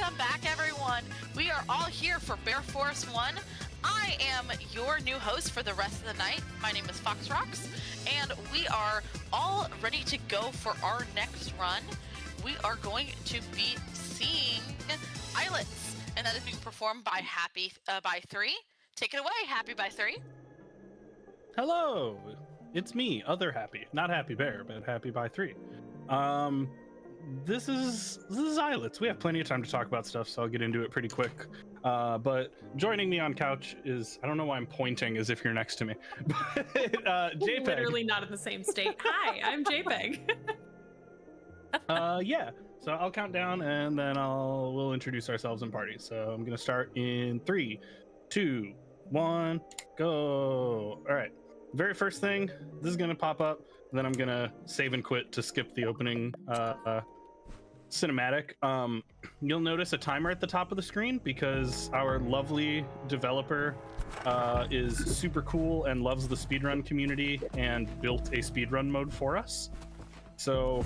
Welcome back, everyone. We are all here for Bear Forest 1. I am your new host for the rest of the night. My name is FawkesRocks, and we are all ready to go for our next run. We are going to be seeing Islets, and that is being performed by happybythree. Take it away, happybythree. Hello, it's me, other Happy, not Happy Bear, but happybythree. This is Islets. We have plenty of time to talk about stuff, so I'll get into it pretty quick. But joining me on couch is, I don't know why I'm pointing as if you're next to me, but Jaypeg. Literally not in the same state. Hi, I'm Jaypeg. Yeah, so I'll count down and then we'll introduce ourselves in parties. So I'm gonna start in 3, 2, 1, go. All right, very first thing, this is gonna pop up, then I'm gonna save and quit to skip the opening cinematic. You'll notice a timer at the top of the screen because our lovely developer is super cool and loves the speedrun community and built a speedrun mode for us. So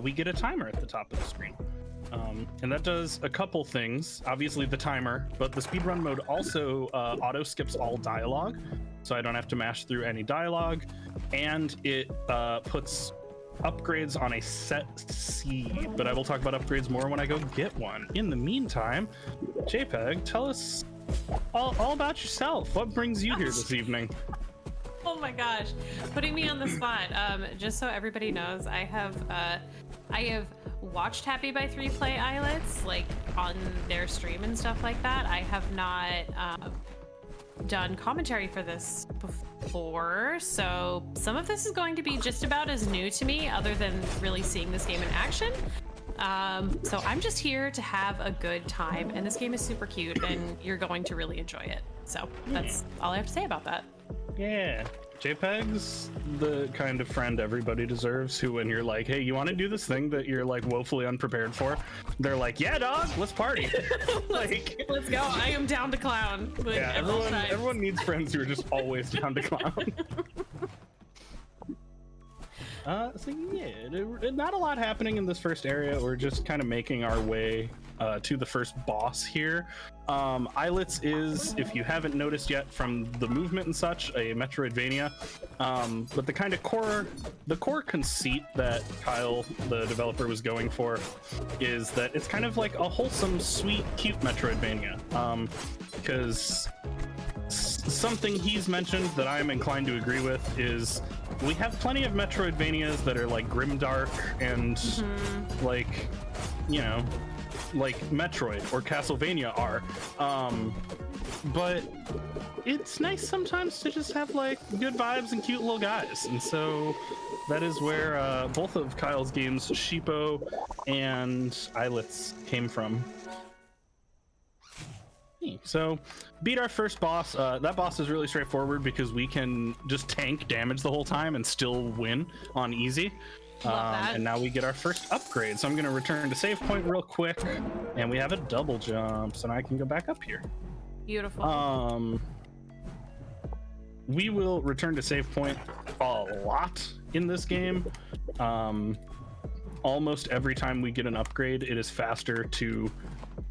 we get a timer at the top of the screen. And that does a couple things. Obviously the timer, but the speedrun mode also auto skips all dialogue, so I don't have to mash through any dialogue, and it puts upgrades on a set seed, but I will talk about upgrades more when I go get one. In the meantime, Jaypeg, tell us all about yourself. What brings you here this evening? Oh my gosh, putting me on the spot. Just so everybody knows, I have watched happybythree play Islets, like on their stream and stuff like that. I have not done commentary for this before, so some of this is going to be just about as new to me, other than really seeing this game in action. So I'm just here to have a good time, and this game is super cute, and you're going to really enjoy it. So that's all I have to say about that. Yeah, Jaypeg's the kind of friend everybody deserves, who when you're like, hey, you want to do this thing that you're like woefully unprepared for, they're like, yeah, dog, let's party. Let's go. I am down to clown. Like, yeah, everyone needs friends who are just always down to clown. So yeah, not a lot happening in this first area. We're just kind of making our way to the first boss here. Islets is, if you haven't noticed yet from the movement and such, a Metroidvania. But the kind of core conceit that Kyle, the developer, was going for is that it's kind of like a wholesome, sweet, cute Metroidvania. Because something he's mentioned that I'm inclined to agree with is we have plenty of Metroidvanias that are like grimdark and like, you know, like Metroid or Castlevania are, but it's nice sometimes to just have like good vibes and cute little guys, and so that is where both of Kyle's games, Sheepo and Islets, came from. So beat our first boss. That boss is really straightforward because we can just tank damage the whole time and still win on easy. And now we get our first upgrade. So I'm going to return to save point real quick, and we have a double jump, so now I can go back up here. Beautiful. We will return to save point a lot in this game. Almost every time we get an upgrade, it is faster to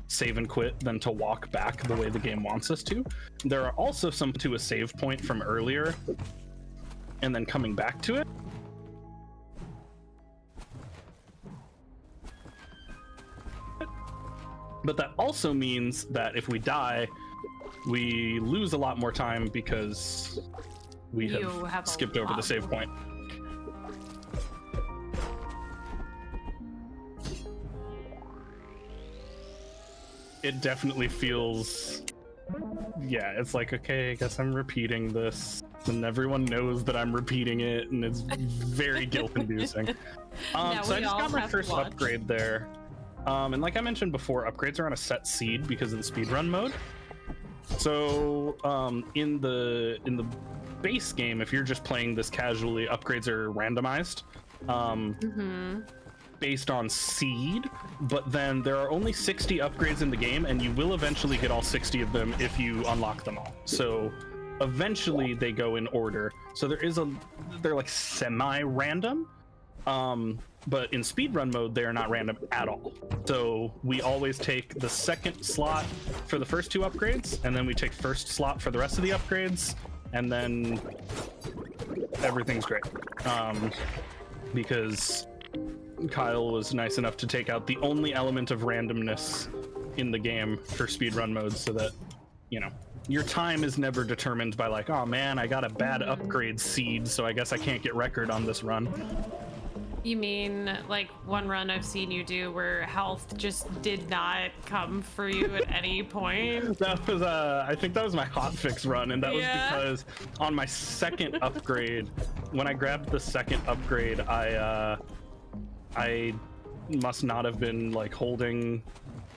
save and quit than to walk back the way the game wants us to. There are also some to a save point from earlier and then coming back to it. But that also means that if we die, we lose a lot more time because we have skipped over the save point. It definitely feels, yeah, it's like, okay, I guess I'm repeating this, and everyone knows that I'm repeating it, and it's very guilt-inducing. So I just got my first upgrade there. And like I mentioned before, upgrades are on a set seed because of the speedrun mode. So in the base game, if you're just playing this casually, upgrades are randomized based on seed, but then there are only 60 upgrades in the game, and you will eventually get all 60 of them if you unlock them all. So eventually they go in order. So they're like semi-random. But in speedrun mode, they are not random at all. So we always take the second slot for the first 2 upgrades, and then we take first slot for the rest of the upgrades, and then everything's great. Because Kyle was nice enough to take out the only element of randomness in the game for speedrun mode, so that, you know, your time is never determined by like, oh man, I got a bad upgrade seed, so I guess I can't get record on this run. You mean like one run I've seen you do where health just did not come for you at any point? That was I think that was my hotfix run, and that was because on my second upgrade, when I grabbed the second upgrade, I must not have been like holding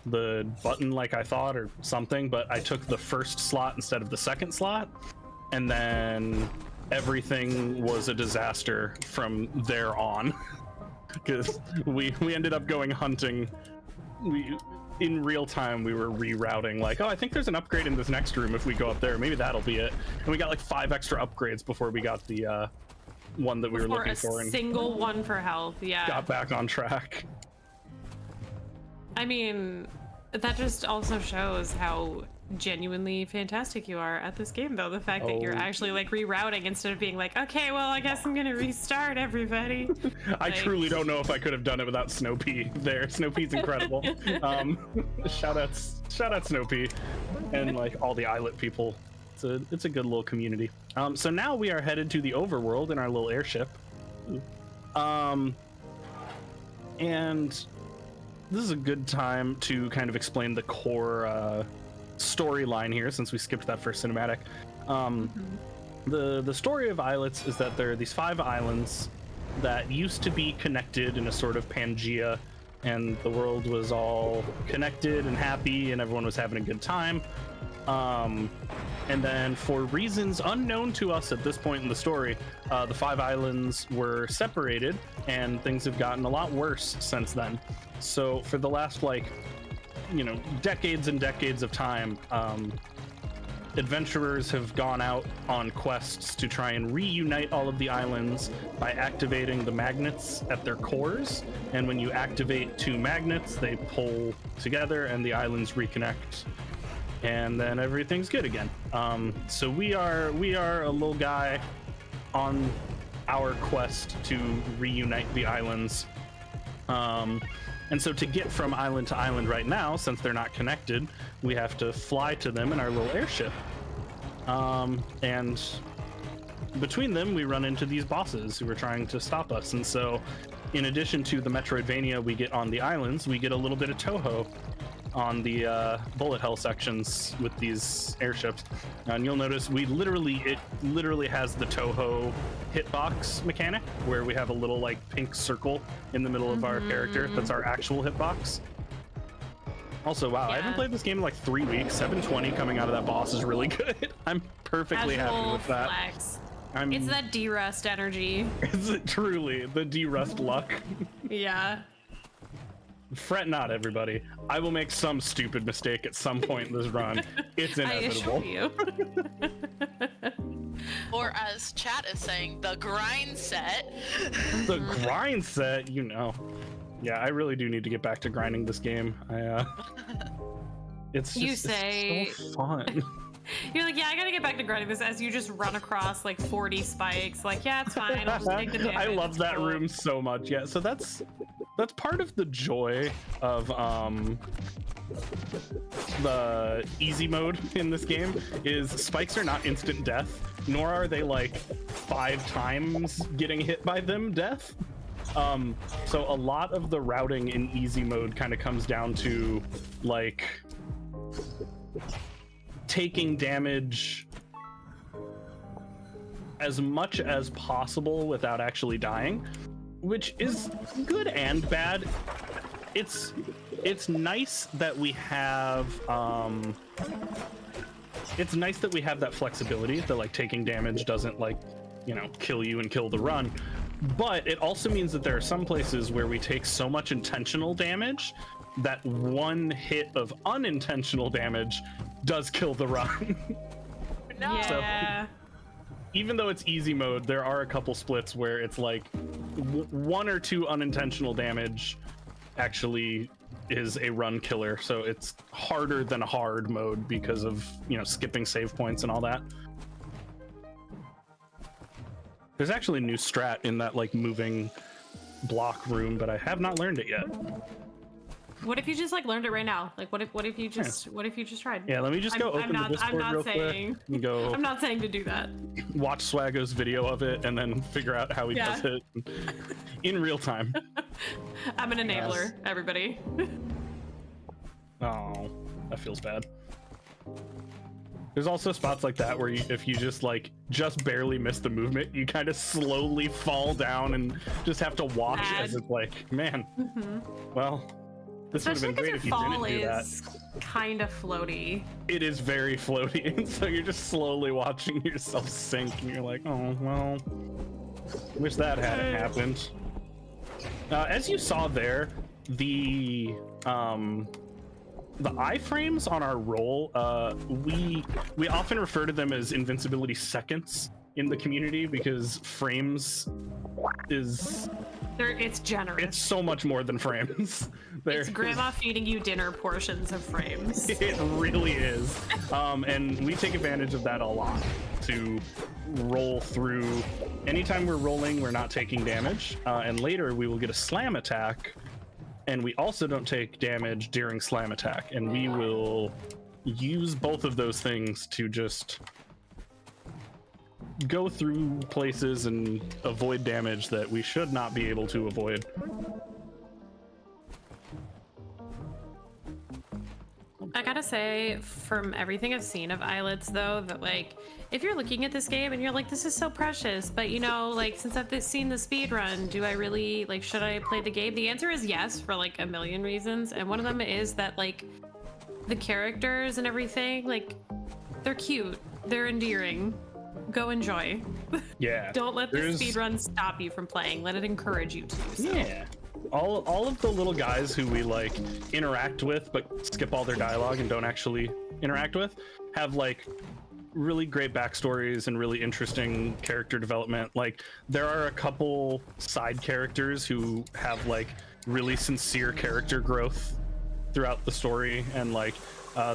the button like I thought or something, but I took the first slot instead of the second slot, and then everything was a disaster from there on. Because we ended up going hunting. In real time we were rerouting, like, oh, I think there's an upgrade in this next room if we go up there, maybe that'll be it. And we got like 5 extra upgrades before we got the one that we were looking for, and single one for health. Got back on track. I mean, that just also shows how genuinely fantastic you are at this game, though. The fact that you're actually like rerouting instead of being like, okay, well, I guess I'm gonna restart, everybody. I truly don't know if I could have done it without Snowpea there. Snowpea's incredible. Shout out Snowpea and like all the Islet people. It's a good little community. So now we are headed to the overworld in our little airship. And this is a good time to kind of explain the core storyline here, since we skipped that first cinematic. The story of Islets is that there are these 5 islands that used to be connected in a sort of Pangea, and the world was all connected and happy, and everyone was having a good time. And then, for reasons unknown to us at this point in the story, the 5 islands were separated, and things have gotten a lot worse since then. So for the last, like, you know, decades and decades of time, adventurers have gone out on quests to try and reunite all of the islands by activating the magnets at their cores. And when you activate 2 magnets, they pull together and the islands reconnect, and then everything's good again. So we are a little guy on our quest to reunite the islands. And so to get from island to island right now, since they're not connected, we have to fly to them in our little airship. And between them, we run into these bosses who are trying to stop us. And so in addition to the Metroidvania we get on the islands, we get a little bit of Toho on the bullet hell sections with these airships. And you'll notice it literally has the Toho hitbox mechanic, where we have a little like pink circle in the middle of our character. That's our actual hitbox. Also, wow, I haven't played this game in like 3 weeks. 720 coming out of that boss is really good. I'm perfectly happy with that. Flex. It's that D-Rust energy. Is it truly the D-Rust luck? Yeah. Fret not, everybody. I will make some stupid mistake at some point in this run. It's inevitable. I assure you. Or as chat is saying, the grind set. The grind set, you know. Yeah, I really do need to get back to grinding this game. It's so fun. You're like, yeah, I gotta get back to grinding this, as you just run across like 40 spikes. Like, yeah, it's fine. I'll just take the damage. I love that room so much. Yeah, so that's part of the joy of the easy mode in this game, is spikes are not instant death, nor are they like 5 times getting hit by them death. So a lot of the routing in easy mode kind of comes down to like taking damage as much as possible without actually dying, which is good and bad. It's nice that we have that flexibility, that like taking damage doesn't like, you know, kill you and kill the run. But it also means that there are some places where we take so much intentional damage that one hit of unintentional damage does kill the run. No. So, even though it's easy mode, there are a couple splits where it's like one or two unintentional damage actually is a run killer, so it's harder than a hard mode because of, you know, skipping save points and all that. There's actually a new strat in that like moving block room, but I have not learned it yet. What if you just like learned it right now? Like what if you just tried? Yeah, let me just go open the Discord real quick and go. I'm not saying to do that. Watch Swaggo's video of it and then figure out how he does it in real time. I'm an enabler, everybody. Oh, that feels bad. There's also spots like that where if you just barely miss the movement, you kind of slowly fall down and just have to watch as it's like, man, well, this would have been great if you didn't do that. Kind of floaty. It is very floaty, and so you're just slowly watching yourself sink, and you're like, oh, well, wish that hadn't happened. As you saw there, the iframes on our roll, we often refer to them as invincibility seconds in the community because frames is... It's generous. It's so much more than frames. It's grandma feeding you dinner portions of frames. It really is. And we take advantage of that a lot to roll through. Anytime we're rolling, we're not taking damage. And later we will get a slam attack. And we also don't take damage during slam attack. And we will use both of those things to just go through places and avoid damage that we should not be able to avoid. I gotta say, from everything I've seen of Islets, though, that like, if you're looking at this game and you're like, this is so precious, but you know, like, since I've seen the speed run, do I really, like, should I play the game? The answer is yes, for like a million reasons. And one of them is that, like, the characters and everything, like, they're cute, they're endearing. Go enjoy. Yeah. Don't let the speed run stop you from playing. Let it encourage you to do so. Yeah. All of the little guys who we like interact with but skip all their dialogue and don't actually interact with have like really great backstories and really interesting character development. Like there are a couple side characters who have like really sincere character growth throughout the story, and like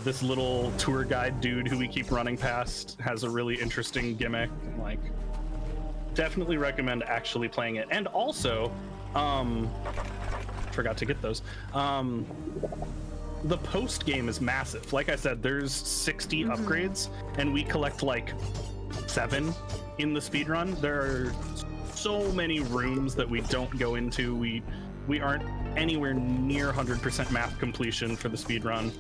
this little tour guide dude who we keep running past has a really interesting gimmick. Like, definitely recommend actually playing it. And also, forgot to get those. The post game is massive. Like I said, there's 60 upgrades, and we collect like 7 in the speed run. There are so many rooms that we don't go into. We aren't anywhere near 100% map completion for the speed run.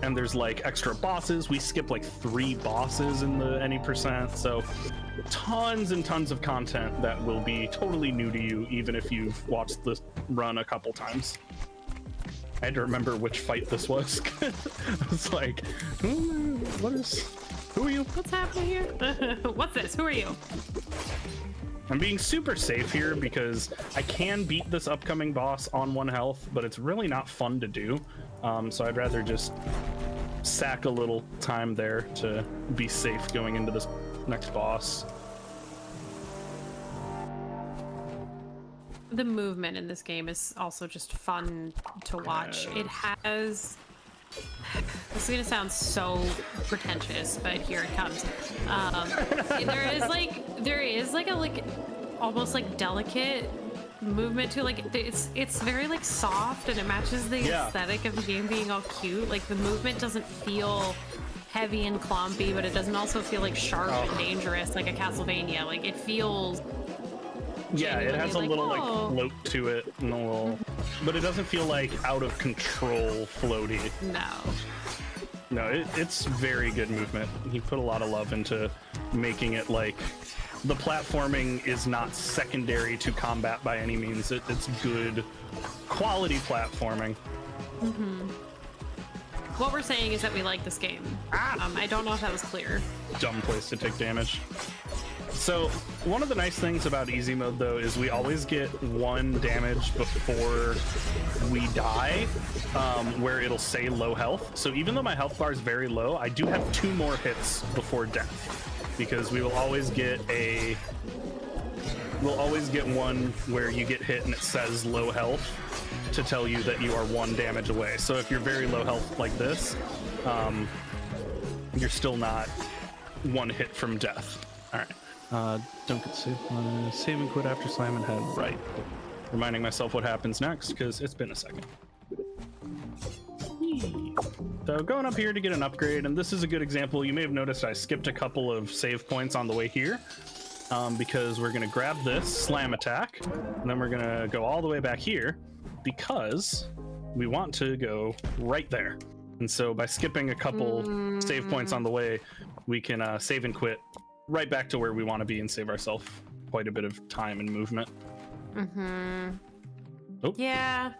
And there's like extra bosses. We skip like 3 bosses in the any percent. So tons and tons of content that will be totally new to you, even if you've watched this run a couple times. I had to remember which fight this was. I was like, who are you? What's happening here? What's this? Who are you? I'm being super safe here because I can beat this upcoming boss on 1 health, but it's really not fun to do. So I'd rather just sack a little time there to be safe going into this next boss. The movement in this game is also just fun to watch. It has... This is gonna sound so pretentious, but here it comes. There is like a almost like delicate movement to like it's very like soft, and it matches the aesthetic of the game being all cute. Like the movement doesn't feel heavy and clumpy, but it doesn't also feel like sharp and dangerous like a Castlevania. Like it feels... Yeah, it has a little like float to it, and a little, but it doesn't feel like out of control floaty. No, it's very good movement. He put a lot of love into making it like the platforming is not secondary to combat by any means. It's good quality platforming. What we're saying is that we like this game. I don't know if that was clear. Dumb place to take damage. So one of the nice things about easy mode though is we always get 1 damage before we die, where it'll say low health. So even though my health bar is very low, I do have 2 more hits before death, because we will always get a will always get one where you get hit and it says low health to tell you that you are 1 damage away. So if you're very low health like this, you're still not 1 hit from death. All right. Don't get saved. Save and quit after slamming head. Right. Reminding myself what happens next because it's been a second. So going up here to get an upgrade, and this is a good example. You may have noticed I skipped a couple of save points on the way here because we're going to grab this slam attack, and then we're going to go all the way back here because we want to go right there. And so by skipping a couple save points on the way, we can save and quit right back to where we want to be and save ourselves quite a bit of time and movement. Oh. Yeah.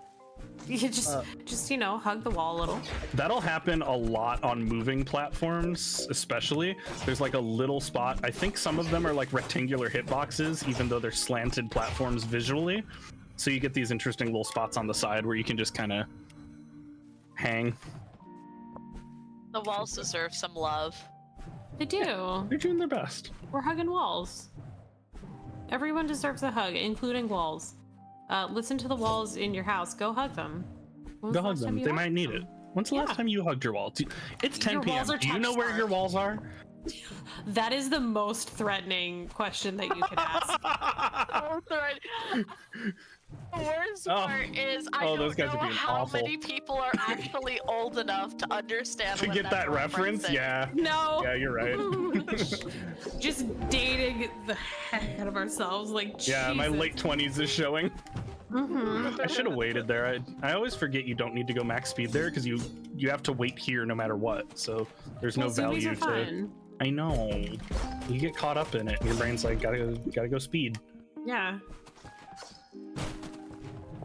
You just you know, hug the wall a little. That'll happen a lot on moving platforms, especially. There's like a little spot. I think some of them are like rectangular hitboxes, even though they're slanted platforms visually. So you get these interesting little spots on the side where you can just kind of hang. The walls deserve some love. They do. Yeah, they're doing their best. We're hugging walls. Everyone deserves a hug, including walls. Listen to the walls in your house. Go hug them. Go hug them. They might need it. When's the last time you hugged your wall? It's 10 p.m. Do you know where your walls are? That is the most threatening question that you could ask. The worst part is I don't those guys know are being how awful. many people are actually old enough to understand To get that reference? Yeah. No. Yeah, you're right. Just dating the heck out of ourselves. Like, yeah, Jesus. my late 20s is showing. I should have waited there. I always forget you don't need to go max speed there because you have to wait here no matter what. So there's no value to. Fun. I know. You get caught up in it. And your brain's like, gotta go speed. Yeah.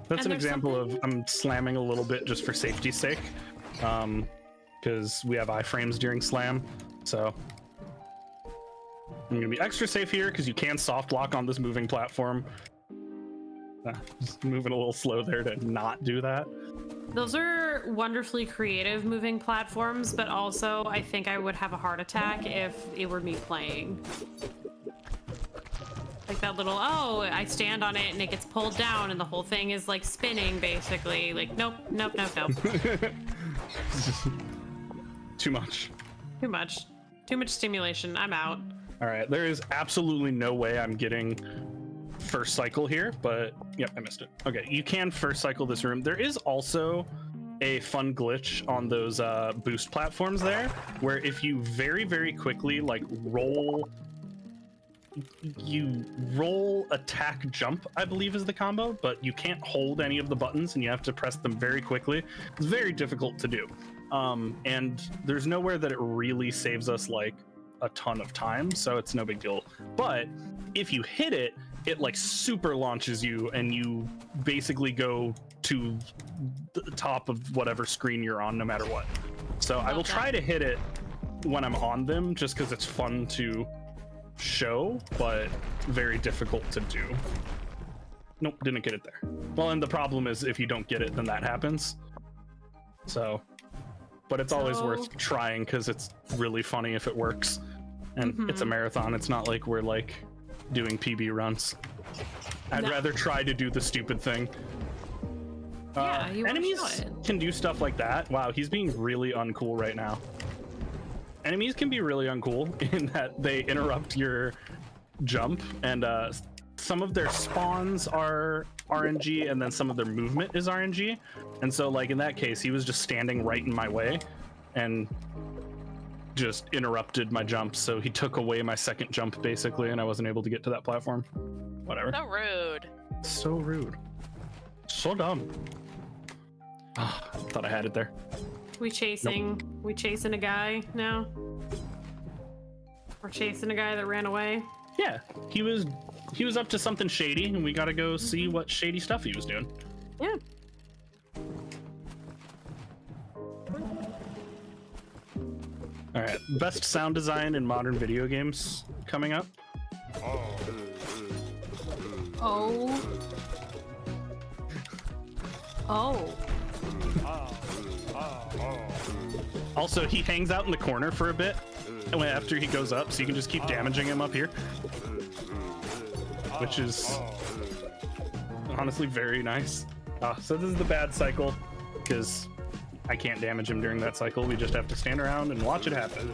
That's an example of I'm slamming a little bit just for safety's sake, because we have iframes during slam. So I'm gonna be extra safe here because you can soft lock on this moving platform. Just moving a little slow there to not do that. Those are wonderfully creative moving platforms, but also I think I would have a heart attack if it were me playing. Like that little, oh, I stand on it and it gets pulled down and the whole thing is like spinning basically. Like, nope. Too much. Too much stimulation. I'm out. All right, there is absolutely no way I'm getting first cycle here, but yep, I missed it. Okay, you can first cycle this room. There is also a fun glitch on those boost platforms there, where if you very, very quickly like roll, attack, jump, I believe is the combo, but you can't hold any of the buttons and you have to press them very quickly. It's very difficult to do. And there's nowhere that it really saves us like a ton of time, so it's no big deal. But if you hit it, it like super launches you and you basically go to the top of whatever screen you're on no matter what. So I will try to hit it when I'm on them just because it's fun to show, but very difficult to do. Nope, didn't get it there. Well, and the problem is if you don't get it, then that happens. So, but it's always worth trying because it's really funny if it works. And it's a marathon. It's not like we're like doing PB runs. I'd rather try to do the stupid thing. Yeah, enemies can do stuff like that. Wow, he's being really uncool right now. Enemies can be really uncool in that they interrupt your jump, and some of their spawns are RNG, and then some of their movement is RNG. And so, like in that case, he was just standing right in my way, and just interrupted my jump. So he took away my second jump basically, and I wasn't able to get to that platform. Whatever. So rude. So rude. So dumb. Oh, I thought I had it there. We chasing a guy now? We're chasing a guy that ran away? Yeah, he was up to something shady, and we gotta go see what shady stuff he was doing. Yeah. All right, best sound design in modern video games coming up. Oh. Also, he hangs out in the corner for a bit after he goes up, so you can just keep damaging him up here. which is honestly very nice. So this is the bad cycle, because I can't damage him during that cycle. We just have to stand around and watch it happen.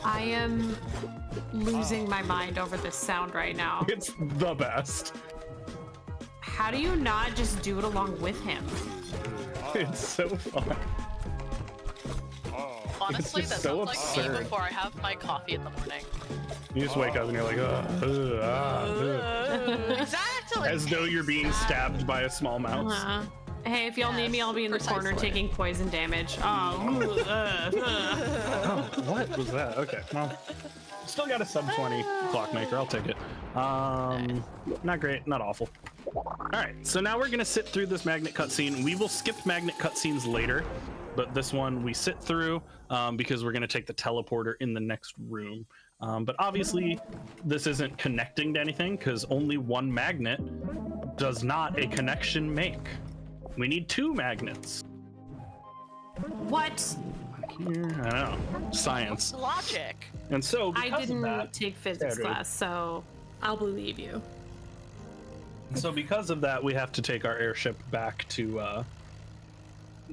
I am losing my mind over this sound right now. It's the best. How do you not just do it along with him? It's so fun. Honestly, It's that just so sounds like me absurd. before I have my coffee in the morning. You just wake up and you're like, Exactly. as though you're being stabbed by a small mouse. Hey, if y'all need me, I'll be in the corner Precisely. taking poison damage. Oh, Oh, what was that? Okay, well, still got a sub 20 clockmaker. I'll take it. Not great, not awful. All right, so now we're gonna sit through this magnet cutscene. We will skip magnet cutscenes later, but this one we sit through because we're gonna take the teleporter in the next room. But obviously, this isn't connecting to anything because only one magnet does not a connection make. We need 2 magnets. what? Here, I don't know, science. Logic. And so I because of didn't that, take physics Yeah, dude. class, so I'll believe you. So because of that, we have to take our airship back to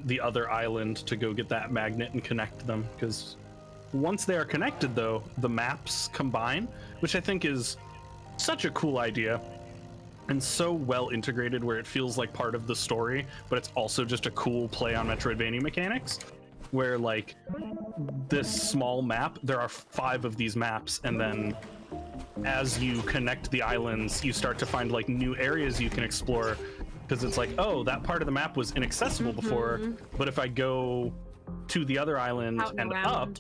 the other island to go get that magnet and connect them. Because once they are connected, though, the maps combine, which I think is such a cool idea and so well integrated where it feels like part of the story, but it's also just a cool play on Metroidvania mechanics, where like this small map, there are 5 of these maps, and then as you connect the islands, you start to find like new areas you can explore, because it's like, oh, that part of the map was inaccessible before, but if I go to the other island Out and and around. up,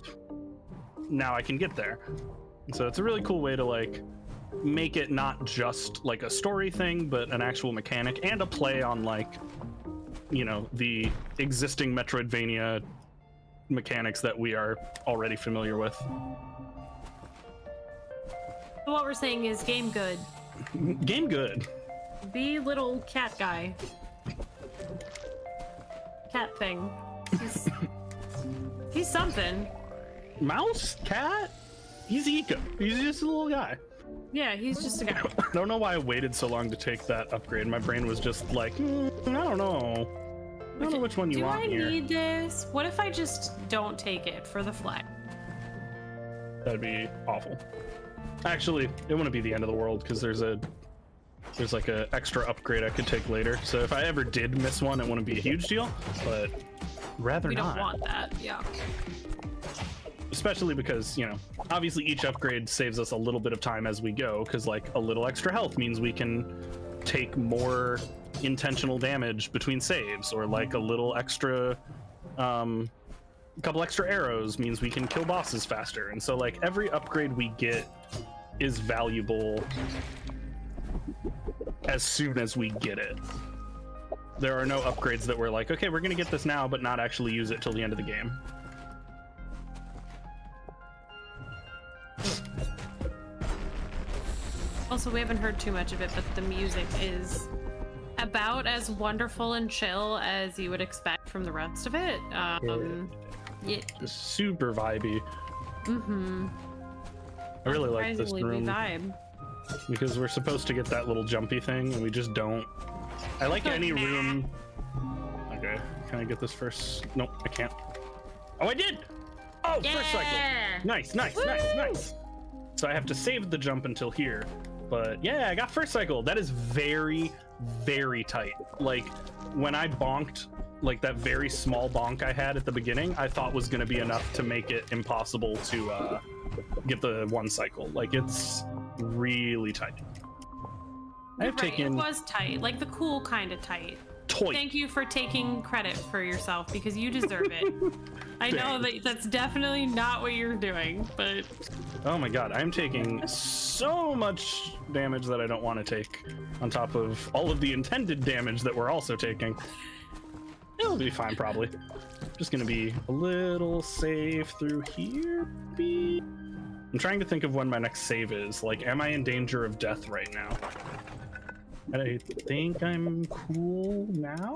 now I can get there. So it's a really cool way to like make it not just like a story thing, but an actual mechanic and a play on like, you know, the existing Metroidvania mechanics that we are already familiar with. So what we're saying is game good. Game good. The little cat guy. Cat thing. He's something. Mouse? Cat? He's Eco. He's just a little guy. Yeah, he's just a guy. I don't know why I waited so long to take that upgrade. My brain was just like, I don't know. I don't know which one you Do want I here. need this? What if I just don't take it for the flag? That'd be awful. Actually, it wouldn't be the end of the world because there's like a extra upgrade I could take later. So if I ever did miss one, it wouldn't be a huge deal, but rather We not. don't want that, yeah. Especially because, you know, obviously each upgrade saves us a little bit of time as we go, because like a little extra health means we can take more intentional damage between saves, or like a little extra couple extra arrows means we can kill bosses faster. And so like every upgrade we get is valuable as soon as we get it. There are no upgrades that we're like, okay, we're gonna get this now but not actually use it till the end of the game. Also, we haven't heard too much of it, but the music is about as wonderful and chill as you would expect from the rest of it. Yeah. Just super vibey. I really like this Surprisingly, we room vibe. because we're supposed to get that little jumpy thing and we just don't. I like any room. Okay, can I get this first? Nope, I can't. Oh, I did! Oh, first cycle. Nice, nice, nice, nice. So I have to save the jump until here. But yeah, I got first cycle. That is very, very tight. Like when I bonked, like that very small bonk I had at the beginning, I thought was going to be enough to make it impossible to get the 1 cycle. Like it's really tight. I have Right, taken it was tight, like the cool kind of tight. toy. Thank you for taking credit for yourself because you deserve it. I know that that's definitely not what you're doing, but Oh my god, I'm taking so much damage that I don't want to take on top of all of the intended damage that we're also taking. It'll be fine, probably. Just gonna be a little safe through here. I'm trying to think of when my next save is. Like, am I in danger of death right now? I think I'm cool now?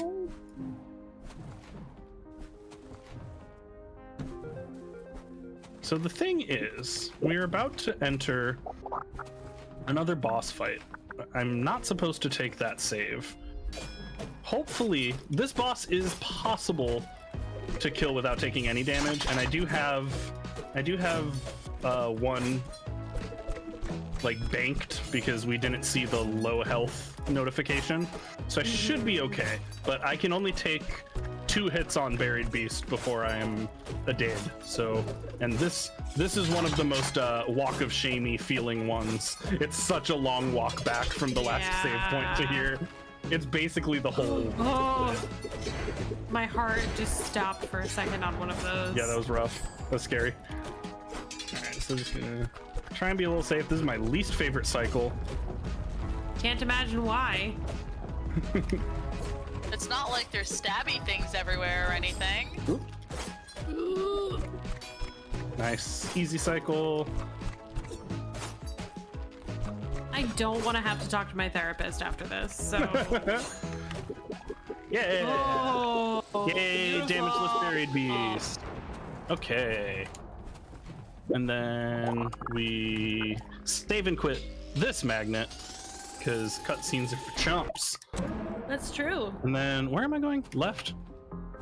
So the thing is, we're about to enter Another boss fight. I'm not supposed to take that save. Hopefully, this boss is possible to kill without taking any damage, and I do have one like banked because we didn't see the low health notification, so I should be okay. But I can only take 2 hits on Buried Beast before I am dead. So, and this is one of the most walk of shamey feeling ones. It's such a long walk back from the last save point to here. It's basically the whole. Oh, my heart just stopped for a second on one of those. Yeah, that was rough. That was scary. All right, so just gonna try and be a little safe. This is my least favorite cycle. Can't imagine why. It's not like there's stabby things everywhere or anything. Ooh. Nice, easy cycle. I don't want to have to talk to my therapist after this, so. Yeah. Oh, yay, beautiful. damageless Buried Beast. Okay. And then we save and quit this magnet because cutscenes are for chumps. That's true. And then where am I going? Left?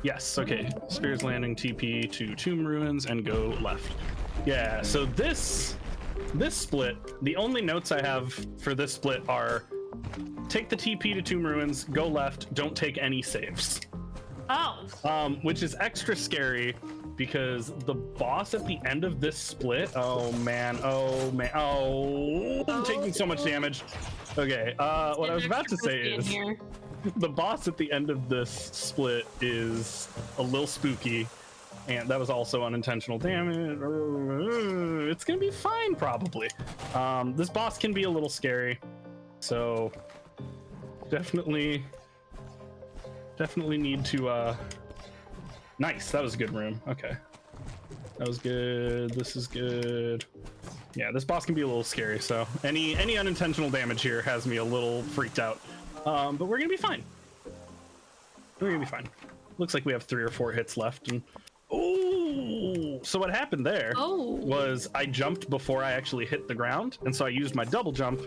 Yes, okay. Spears Landing, TP to Tomb Ruins and go left. Yeah, so this split, the only notes I have for this split are take the TP to Tomb Ruins, go left, don't take any saves. Oh. Which is extra scary because the boss at the end of this split, I'm taking so much damage. Okay, what I was about to say is the boss at the end of this split is a little spooky, and that was also unintentional damage. It's gonna be fine, probably. This boss can be a little scary, so definitely need to nice, that was a good room. Okay, that was good. This is good. Yeah, this boss can be a little scary, so any unintentional damage here has me a little freaked out. But we're gonna be fine. We're gonna be fine. Looks like we have 3 or 4 hits left. And oh, so what happened there was I jumped before I actually hit the ground, and so I used my double jump,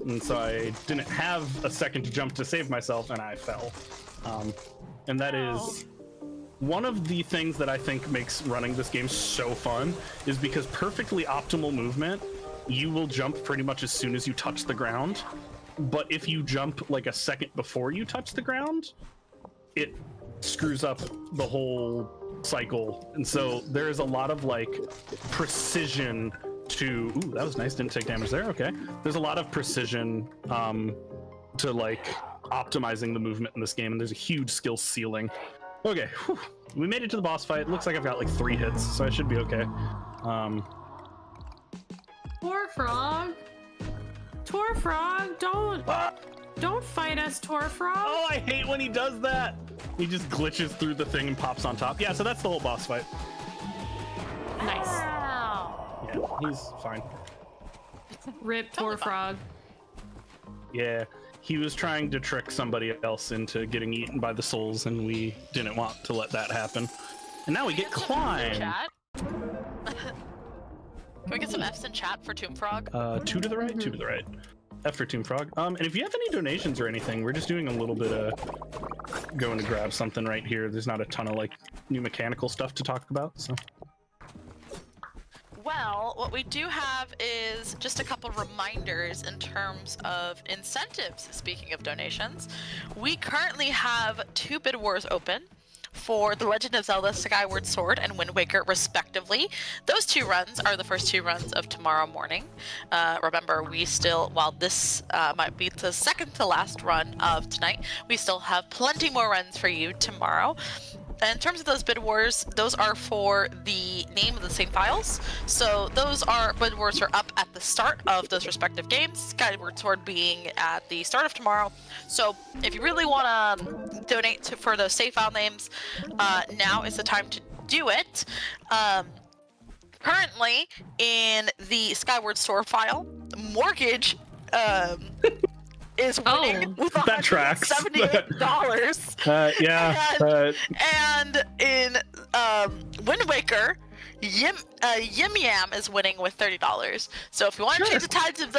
and so I didn't have a second to jump to save myself, and I fell. And that is one of the things that I think makes running this game so fun, is because perfectly optimal movement, you will jump pretty much as soon as you touch the ground. But if you jump like a second before you touch the ground, it screws up the whole cycle. And so there is a lot of like precision to, ooh, that was nice, didn't take damage there. Okay, there's a lot of precision to like optimizing the movement in this game, and there's a huge skill ceiling. Okay, whew. We made it to the boss fight. Looks like I've got like 3 hits, so I should be okay. Poor Frog. Tor Frog, don't fight us, Tor Frog. Oh, I hate when he does that. He just glitches through the thing and pops on top. Yeah, so that's the whole boss fight. Nice. Wow. Yeah, he's fine. Rip Tor Frog. Yeah, he was trying to trick somebody else into getting eaten by the souls, and we didn't want to let that happen. And now we get climb. Chat. Can we get some F's in chat for Tomb Frog? 2 to the right, 2 to the right. F for Tomb Frog. And if you have any donations or anything, we're just doing a little bit of going to grab something right here. There's not a ton of like new mechanical stuff to talk about, so. Well, what we do have is just a couple reminders in terms of incentives. Speaking of donations, we currently have 2 bid wars open for The Legend of Zelda Skyward Sword and Wind Waker, respectively. Those 2 runs are the first 2 runs of tomorrow morning. Remember, we still, while this might be the second to last run of tonight, we still have plenty more runs for you tomorrow. And in terms of those bid wars, those are for the name of the same files. So those bid wars are up at the start of those respective games, Skyward Sword being at the start of tomorrow. So if you really want to donate for those save file names, now is the time to do it. Currently, in the Skyward Sword file, Mortgage is winning with that tracks. $78. Yeah. And in Wind Waker, Yim Yam is winning with $30. So if you want to Sure. change the tides of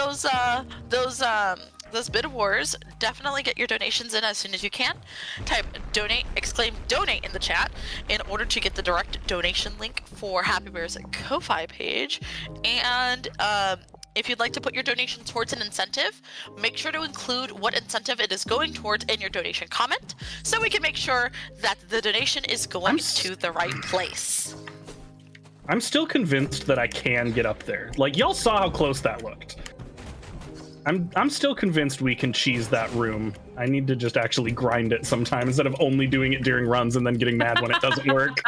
those bit of wars, definitely get your donations in as soon as you can. Type donate, exclaim donate in the chat in order to get the direct donation link for Happy Bear's Ko-Fi page. And if you'd like to put your donation towards an incentive, make sure to include what incentive it is going towards in your donation comment, so we can make sure that the donation is going to the right place. I'm still convinced that I can get up there. Like, y'all saw how close that looked. I'm still convinced we can cheese that room. I need to just actually grind it sometime instead of only doing it during runs and then getting mad when it doesn't work.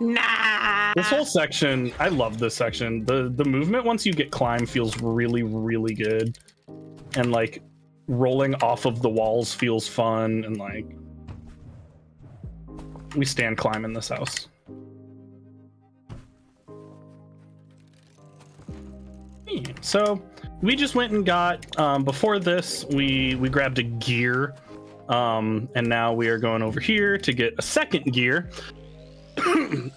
Nah. This whole section, I love this section. The movement once you get climb feels really, really good. And like rolling off of the walls feels fun, and like we stand climb in this house. So we just went and got, before this, we grabbed a gear, and now we are going over here to get a second gear,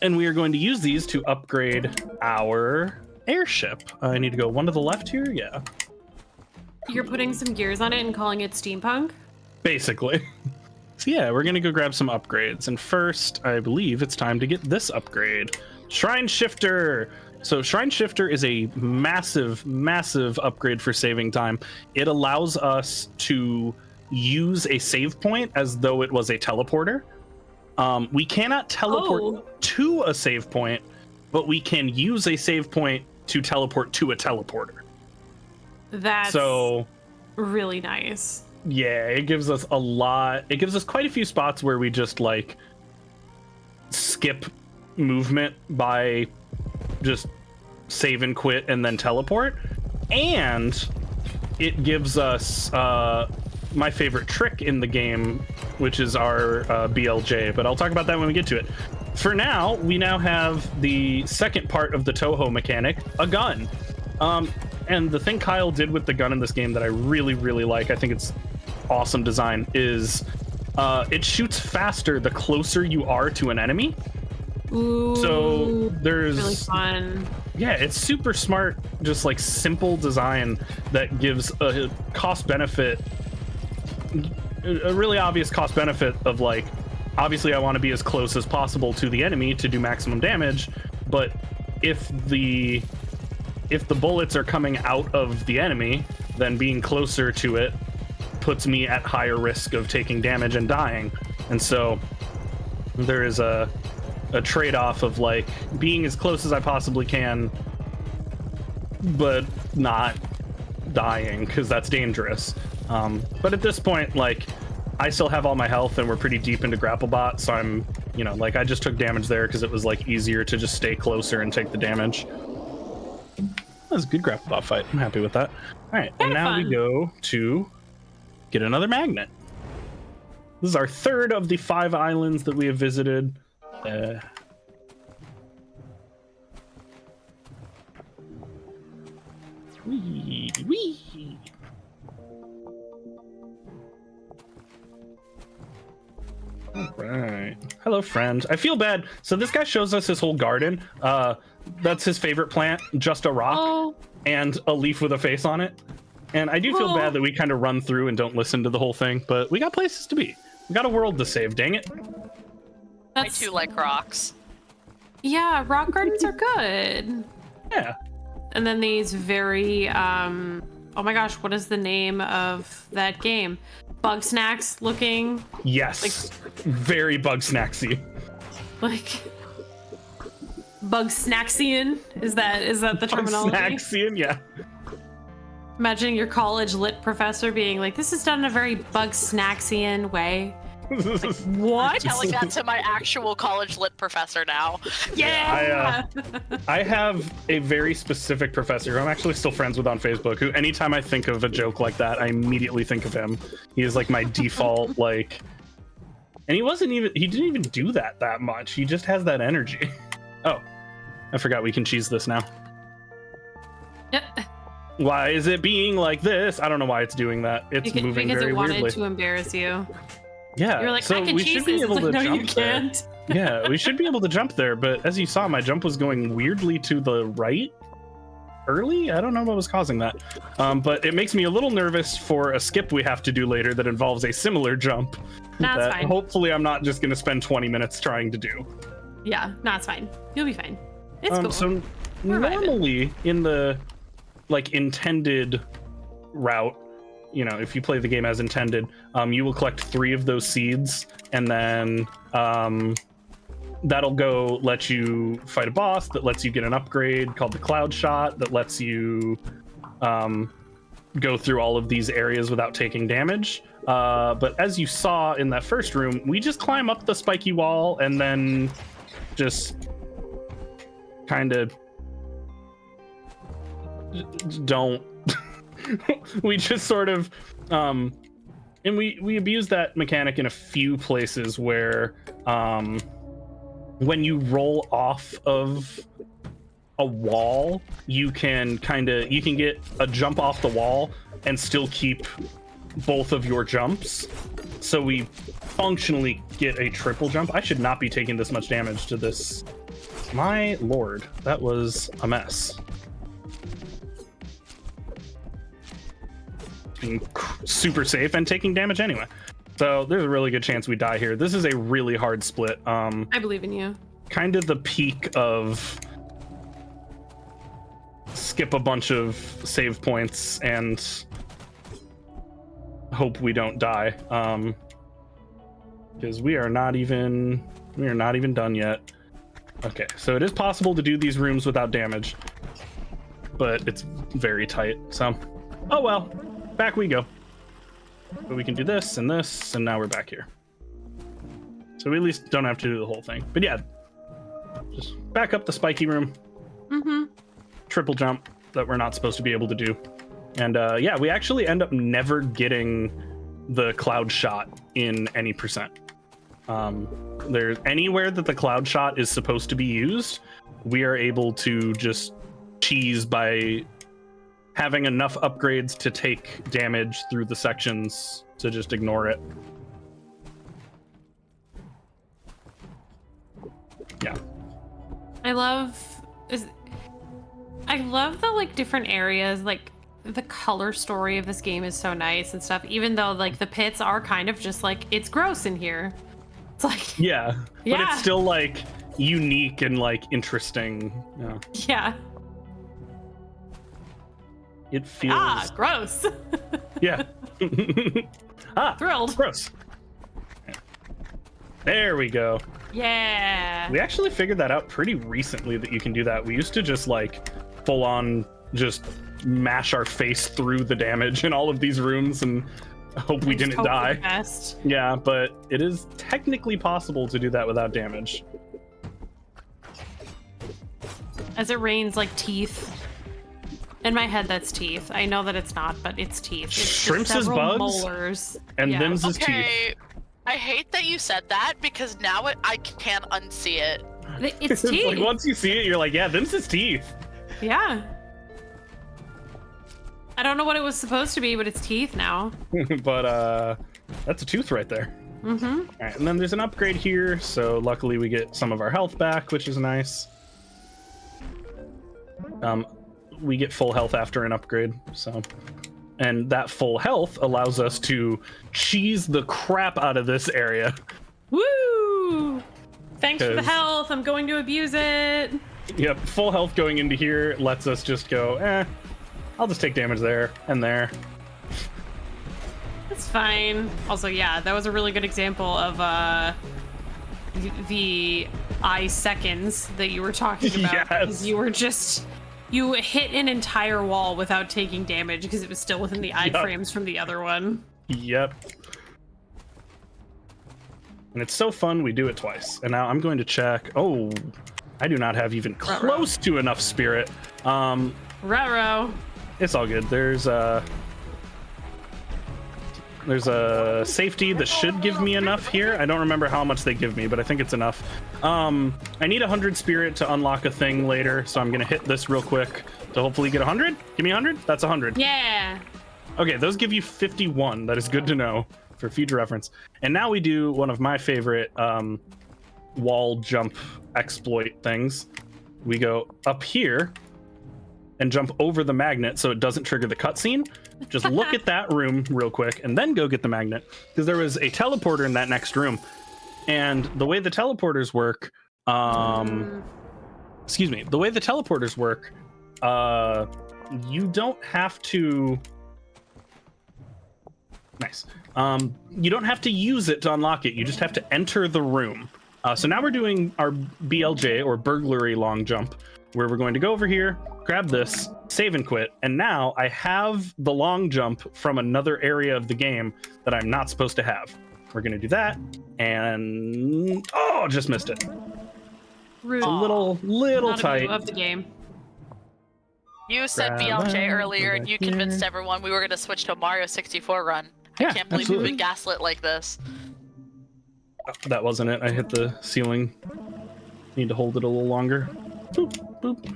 and we are going to use these to upgrade our airship. I need to go one to the left here, yeah. You're putting some gears on it and calling it steampunk? Basically. So yeah, we're gonna go grab some upgrades, and first, I believe it's time to get this upgrade. Shrine Shifter! So Shrine Shifter is a massive, massive upgrade for saving time. It allows us to use a save point as though it was a teleporter. We cannot teleport to a save point, but we can use a save point to teleport to a teleporter. That's so really nice. Yeah, it gives us a lot. It gives us quite a few spots where we just like skip movement by just save and quit and then teleport, and it gives us my favorite trick in the game, which is our BLJ, but I'll talk about that when we get to it. For now, we now have the second part of the Toho mechanic, a gun. And the thing Kyle did with the gun in this game that I really, really like, I think it's awesome design, is it shoots faster the closer you are to an enemy. Ooh, so there's really fun. Yeah, it's super smart, just like simple design that gives a cost benefit, a really obvious cost benefit of like, obviously I want to be as close as possible to the enemy to do maximum damage, but if the bullets are coming out of the enemy, then being closer to it puts me at higher risk of taking damage and dying. And so there is a trade-off of like being as close as I possibly can, but not dying, because that's dangerous. But at this point, like, I still have all my health and we're pretty deep into Grapplebot, so I'm, you know, like, I just took damage there because it was like easier to just stay closer and take the damage. That was a good Grapplebot fight. I'm happy with that. All right, and now we go to get another magnet. This is our third of the 5 islands that we have visited. Wee. All right. Hello, friend. I feel bad. So this guy shows us his whole garden. That's his favorite plant, just a rock and a leaf with a face on it. And I do feel bad that we kind of run through and don't listen to the whole thing, but we got places to be. We got a world to save, dang it. I too like rocks. Yeah, rock gardens are good. Yeah. And then these very, oh my gosh, what is the name of that game? Bug snacks looking. Yes. Like, very bug snacksy. Like bug snacksian? Is that the terminology? Snacksian, yeah. Imagining your college lit professor being like, this is done in a very bug snacksian way. Like, what? I'm telling that to my actual college lit professor now. Yeah. I have a very specific professor who I'm actually still friends with on Facebook, who anytime I think of a joke like that, I immediately think of him. He is like my default, like, and he didn't even do that much. He just has that energy. Oh, I forgot we can cheese this now. Yep. Why is it being like this? I don't know why it's doing that. It's moving because very it wanted weirdly. to embarrass you. Yeah, You're like, so I can we cheese should be this. able It's like, to no, you jump there. can't. Yeah, we should be able to jump there, but as you saw, my jump was going weirdly to the right early. I don't know what was causing that, but it makes me a little nervous for a skip we have to do later that involves a similar jump. No, it's fine. Hopefully I'm not just going to spend 20 minutes trying to do. Yeah, no, it's fine. You'll be fine. It's cool. So normally in the like intended route, you know, if you play the game as intended, you will collect 3 of those seeds, and then that'll go let you fight a boss that lets you get an upgrade called the Cloud Shot that lets you go through all of these areas without taking damage. But as you saw in that first room, we just climb up the spiky wall and then just kind of don't. We just sort of and we abuse that mechanic in a few places where when you roll off of a wall, you can get a jump off the wall and still keep both of your jumps. So we functionally get a triple jump. I should not be taking this much damage to this. My lord, that was a mess. Being super safe and taking damage anyway. So there's a really good chance we die here. This is a really hard split. I believe in you. Kind of the peak of skip a bunch of save points and hope we don't die. Because we are not even done yet. Okay, so it is possible to do these rooms without damage, but it's very tight. So, oh well, back we go. But we can do this, and now we're back here. So we at least don't have to do the whole thing. But yeah, just back up the spiky room. Mm-hmm. Triple jump that we're not supposed to be able to do. And yeah, we actually end up never getting the Cloud Shot in any percent. There's anywhere that the Cloud Shot is supposed to be used, we are able to just cheese by having enough upgrades to take damage through the sections to just ignore it. Yeah. I love the like different areas, like the color story of this game is so nice and stuff, even though like the pits are kind of just like, it's gross in here. It's like, yeah. But it's still like unique and like interesting. Yeah. It feels gross. Yeah. Thrilled. Gross. There we go. Yeah. We actually figured that out pretty recently that you can do that. We used to just like full on just mash our face through the damage in all of these rooms and hope we didn't die. Yeah, but it is technically possible to do that without damage. As it rains like teeth. In my head, that's teeth. I know that it's not, but it's teeth. It's Shrimps is bugs, molars. and them's is teeth. I hate that you said that because now I can't unsee it. It's teeth. Like once you see it, you're like, yeah, them's is teeth. Yeah. I don't know what it was supposed to be, but it's teeth now. But that's a tooth right there. Mm-hmm. All right, and then there's an upgrade here, so luckily we get some of our health back, which is nice. We get full health after an upgrade, so, and that full health allows us to cheese the crap out of this area. Woo! Thanks for the health. I'm going to abuse it. Yep, full health going into here lets us just go, I'll just take damage there and there. That's fine. Also, yeah, that was a really good example of the eye seconds that you were talking about. Yes. Because you were you hit an entire wall without taking damage because it was still within the iframes from the other one. Yep. And it's so fun we do it twice. And now I'm going to check. Oh, I do not have even close to enough spirit. Ruh-roh. It's all good. There's a safety that should give me enough here. I don't remember how much they give me, but I think it's enough. I need 100 spirit to unlock a thing later, so I'm gonna hit this real quick to hopefully get 100. Give me 100. That's 100. Yeah. Okay, those give you 51. That is good to know for future reference. And now we do one of my favorite wall jump exploit things. We go up here and jump over the magnet so it doesn't trigger the cutscene. Just look at that room real quick and then go get the magnet, because there was a teleporter in that next room. And the way the teleporters work, the way the teleporters work, you don't have to. Nice. You don't have to use it to unlock it. You just have to enter the room. So now we're doing our BLJ, or burglary long jump, where we're going to go over here, grab this, save and quit, and now I have the long jump from another area of the game that I'm not supposed to have. We're going to do that, and just missed it. Rude. It's a little Not tight. of the game. You said BLJ earlier, and you convinced everyone we were going to switch to a Mario 64 run. Yeah, I can't believe absolutely. we've been gaslit like this. That wasn't it. I hit the ceiling. Need to hold it a little longer. Boop, boop.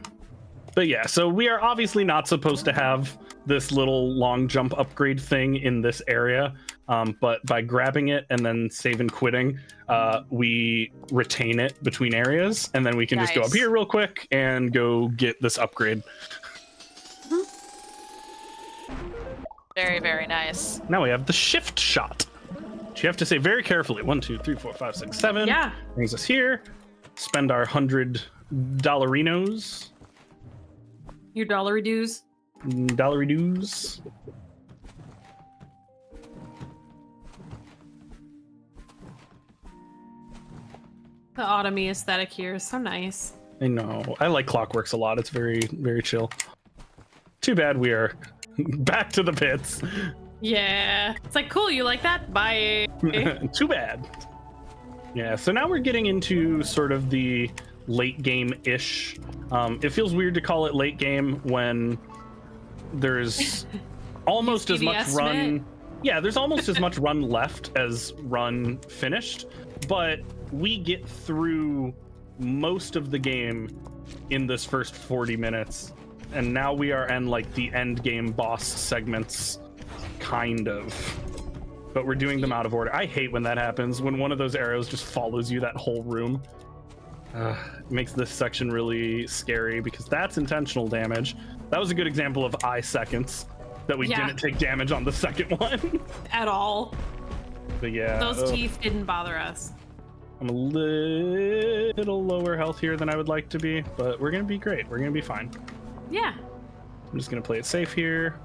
But yeah, so we are obviously not supposed to have this little long jump upgrade thing in this area. But by grabbing it and then save and quitting, we retain it between areas, and then we can just go up here real quick and go get this upgrade. Very, very nice. Now we have the shift shot. Which you have to say very carefully. 1, 2, 3, 4, 5, 6, 7. Yeah. Brings us here. Spend our $100 dollarinos. Your dollary dues. Dollary dues. The autumny aesthetic here is so nice. I know. I like Clockworks a lot. It's very, very chill. Too bad we are back to the pits. Yeah. It's like, cool, you like that? Bye. Too bad. Yeah, so now we're getting into sort of the late game-ish. It feels weird to call it late game when there's almost as much run. Yeah, there's almost as much run left as run finished, but we get through most of the game in this first 40 minutes, and now we are in like the end game boss segments, kind of. But we're doing them out of order. I hate when that happens, when one of those arrows just follows you that whole room. It makes this section really scary because that's intentional damage. That was a good example of seconds that we didn't take damage on the second one. At all. But yeah. Those teeth didn't bother us. I'm a little lower health here than I would like to be, but we're going to be great. We're going to be fine. Yeah. I'm just going to play it safe here.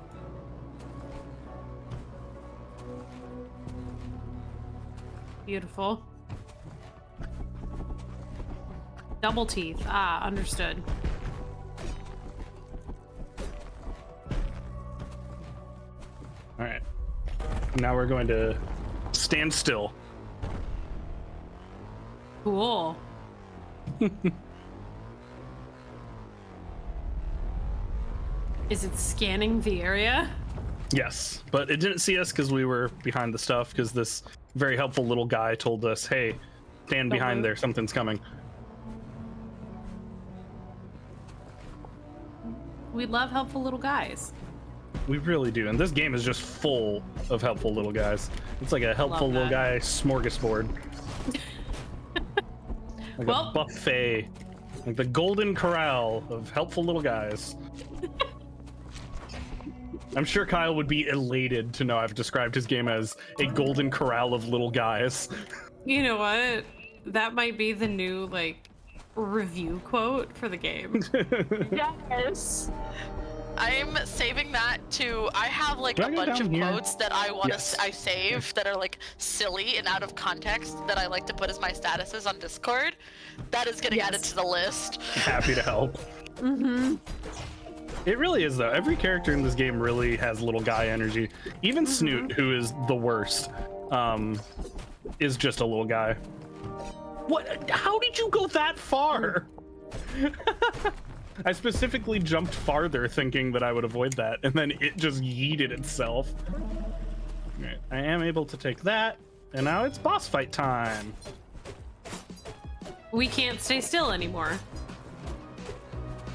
Beautiful. Double teeth. Ah, understood. All right. Now we're going to stand still. Cool. Is it scanning the area? Yes, but it didn't see us because we were behind the stuff, because this very helpful little guy told us, hey, stand behind there, something's coming. We love helpful little guys. We really do, and this game is just full of helpful little guys. It's like a helpful little guy smorgasbord. Like a buffet. Like the golden corral of helpful little guys. I'm sure Kyle would be elated to know I've described his game as a golden corral of little guys. You know what? That might be the new, like, review quote for the game. Yes. I'm saving that to. I have like a bunch of quotes that I want to. I save that are like silly and out of context that I like to put as my statuses on Discord. That is getting added to the list. Happy to help. Mm-hmm. It really is though. Every character in this game really has little guy energy. Even Snoot, who is the worst, is just a little guy. What? How did you go that far? I specifically jumped farther thinking that I would avoid that, and then it just yeeted itself. Right. I am able to take that, and now it's boss fight time. We can't stay still anymore.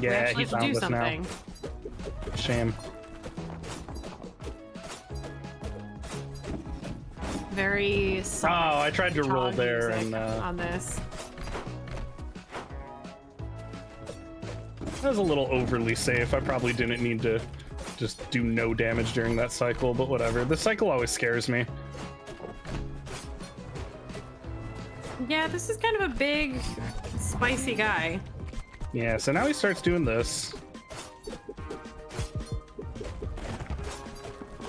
Yeah, we actually he have to do found us something. Now. Shame. Very soft I tried to roll there music and on this. That was a little overly safe. I probably didn't need to just do no damage during that cycle, but whatever. The cycle always scares me. Yeah, this is kind of a big, spicy guy. Yeah, so now he starts doing this.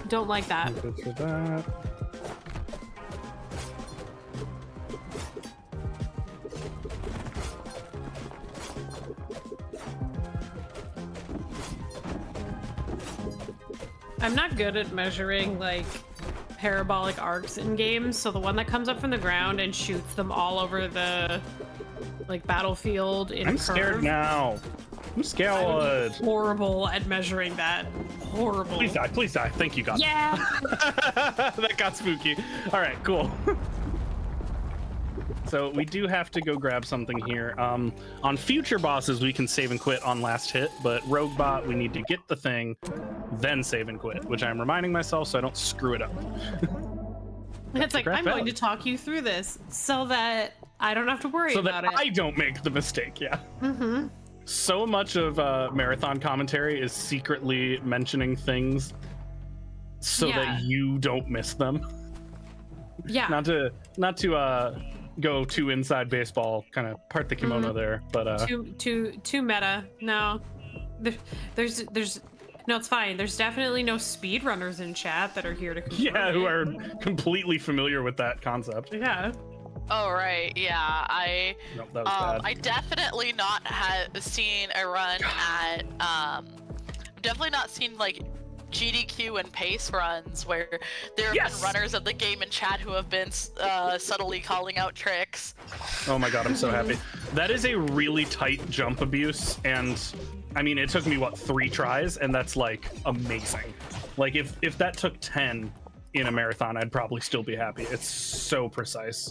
Don't like that. Good for that. I'm not good at measuring, like, parabolic arcs in games, so the one that comes up from the ground and shoots them all over the, like, battlefield in I'm curve. scared now. I'm scared. Horrible at measuring that. Horrible. Please die, please die. Thank you, God. Yeah! That got spooky. All right, cool. So we do have to go grab something here. On future bosses, we can save and quit on last hit, but Roguebot, we need to get the thing, then save and quit, which I'm reminding myself so I don't screw it up. It's like, I'm going to talk you through this so that I don't have to worry about it. So that I don't make the mistake, yeah. Mm-hmm. So much of marathon commentary is secretly mentioning things so that you don't miss them. Yeah. Not to go too inside baseball, kind of part the kimono there, but too meta. No, there's no, it's fine. There's definitely no speedrunners in chat that are here to confirm yeah, it. who are completely familiar with that concept. Yeah. Oh right, yeah. Nope, that was bad. I definitely not have seen a run at definitely not seen like GDQ and pace runs where there have been runners of the game in chat who have been subtly calling out tricks. Oh my god, I'm so happy. That is a really tight jump abuse, and I mean it took me what 3 tries, and that's like amazing. Like if that took 10 in a marathon, I'd probably still be happy. It's so precise.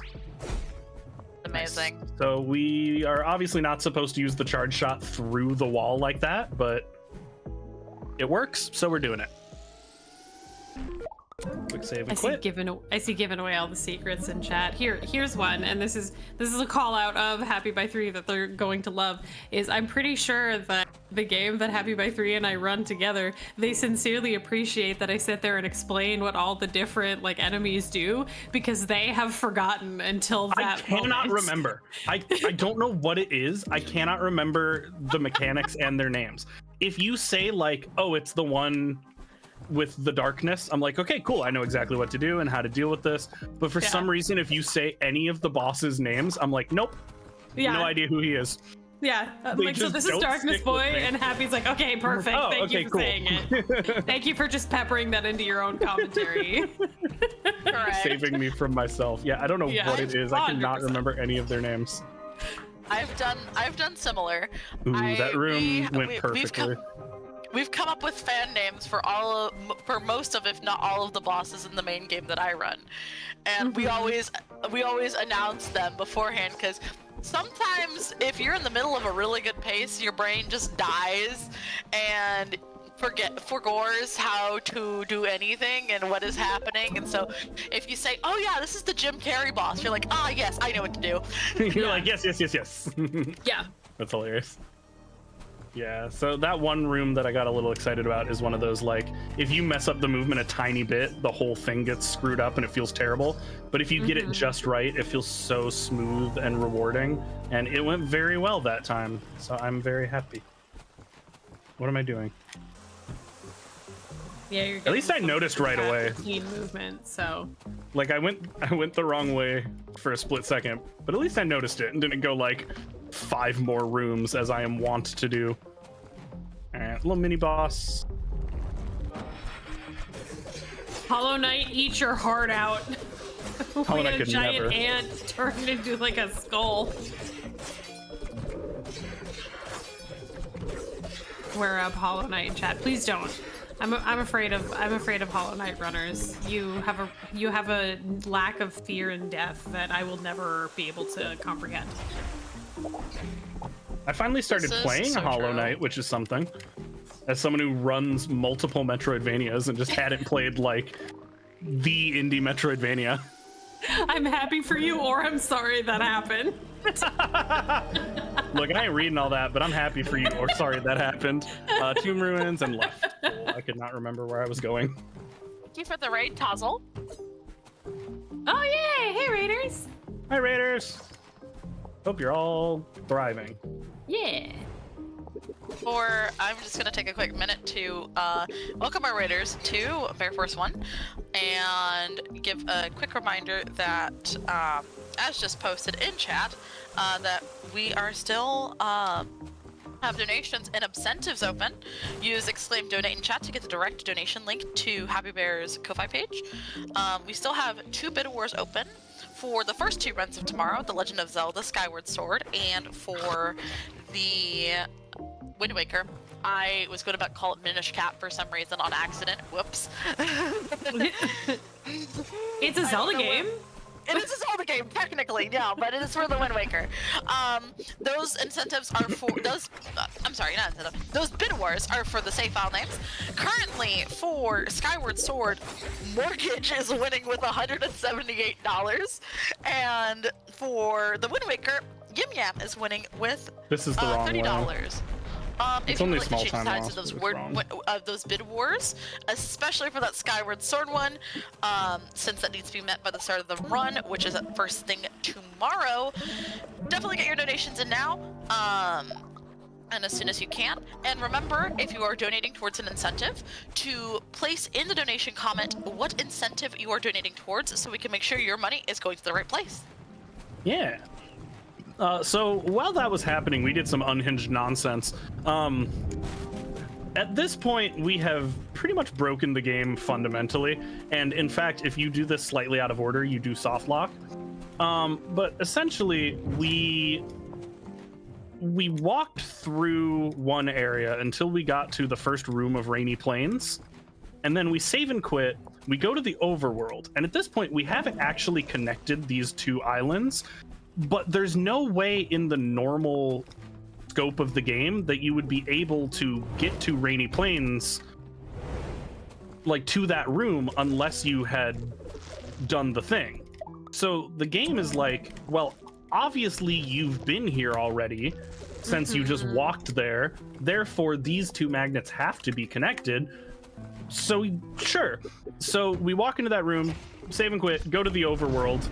Amazing. Nice. So we are obviously not supposed to use the charge shot through the wall like that, but it works, so we're doing it. Quick save and quit. I see giving away all the secrets in chat. Here's one, and this is a call out of happybythree that they're going to love. Is I'm pretty sure that the game that happybythree and I run together, they sincerely appreciate that I sit there and explain what all the different like enemies do, because they have forgotten until that I cannot remember. I don't know what it is. I cannot remember the mechanics and their names. If you say like, oh, it's the one with the darkness, I'm like, okay, cool, I know exactly what to do and how to deal with this. But for some reason, if you say any of the boss's names, I'm like, nope, no idea who he is. Yeah, like, so this is Darkness Boy, and Happy's like, okay, perfect, thank you for saying it. Thank you for just peppering that into your own commentary. Saving me from myself. Yeah, I don't know what it is. 100%. I cannot remember any of their names. I've done similar. Ooh, that room went perfectly. We've come up with fan names for most of, if not all of the bosses in the main game that I run, and we always announce them beforehand, because sometimes if you're in the middle of a really good pace, your brain just dies and forgores how to do anything and what is happening. And so if you say, oh yeah, this is the Jim Carrey boss, you're like, ah, yes, I know what to do. You're like, yes. Yeah. That's hilarious. Yeah, so that one room that I got a little excited about is one of those, like, if you mess up the movement a tiny bit, the whole thing gets screwed up and it feels terrible. But if you get it just right, it feels so smooth and rewarding. And it went very well that time, so I'm very happy. What am I doing? Yeah, you're at least I noticed right away. Clean movement, so. Like I went the wrong way for a split second, but at least I noticed it and didn't go like 5 more rooms as I am wont to do. Alright, little mini boss. Hollow Knight, eat your heart out. Hollow Knight a could giant never. ant turned into like a skull. We're up Hollow Knight in chat. Please don't. I'm afraid of Hollow Knight runners. You have a lack of fear and death that I will never be able to comprehend. I finally started playing Hollow Knight, which is something. As someone who runs multiple Metroidvanias and just hadn't played like the indie Metroidvania. I'm happy for you, or I'm sorry that happened. Look, I ain't reading all that, but I'm happy for you. Or sorry, that happened. Tomb ruins and left. Cool. I could not remember where I was going. Thank you for the raid, Tozzle. Oh, yay! Hey, Raiders! Hi, Raiders. Hope you're all thriving. Yeah. I'm just gonna take a quick minute to welcome our raiders to Bear Force 1 and give a quick reminder that, as just posted in chat, that we are still have donations and incentives open. Use !donate in chat to get the direct donation link to Happy Bear's Ko-Fi page. We still have 2 bid wars open for the first 2 runs of tomorrow, The Legend of Zelda Skyward Sword, and for the Wind Waker. I was going to call it Minish Cap for some reason on accident. Whoops. It's a Zelda game. It is a Zelda game, technically, yeah, but it is for the Wind Waker. Those incentives are for those. I'm sorry, not incentive. Those bid wars are for the save file names. Currently, for Skyward Sword, Mortgage is winning with $178, and for the Wind Waker, Yim Yam is winning with This is the wrong $30. one. If only you would like to change small-time sides of loss, those but it's those bid wars, especially for that Skyward Sword one, since that needs to be met by the start of the run, which is at first thing tomorrow, definitely get your donations in now, and as soon as you can. And remember, if you are donating towards an incentive, to place in the donation comment what incentive you are donating towards, so we can make sure your money is going to the right place. Yeah. So while that was happening, we did some unhinged nonsense. At this point, we have pretty much broken the game fundamentally. And in fact, if you do this slightly out of order, you do soft lock. But essentially, we walked through one area until we got to the first room of Rainy Plains. And then we save and quit. We go to the overworld. And at this point, we haven't actually connected these 2 islands. But there's no way in the normal scope of the game that you would be able to get to Rainy Plains, like to that room, unless you had done the thing. So the game is like, well, obviously you've been here already since you just walked there. Therefore, these 2 magnets have to be connected. So sure. So we walk into that room, save and quit, go to the overworld,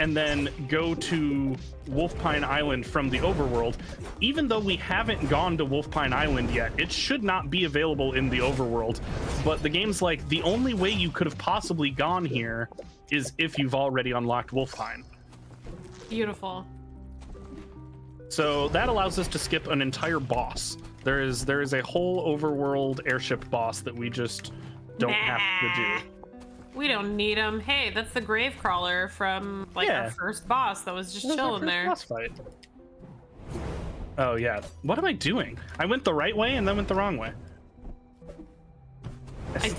and then go to Wolfpine Island from the overworld. Even though we haven't gone to Wolfpine Island yet, it should not be available in the overworld. But the game's like, the only way you could have possibly gone here is if you've already unlocked Wolfpine. Beautiful. So that allows us to skip an entire boss. There is a whole overworld airship boss that we just don't have to do. We don't need him. Hey, that's the grave crawler from our first boss that was just chilling there. Boss fight. Oh yeah. What am I doing? I went the right way and then went the wrong way.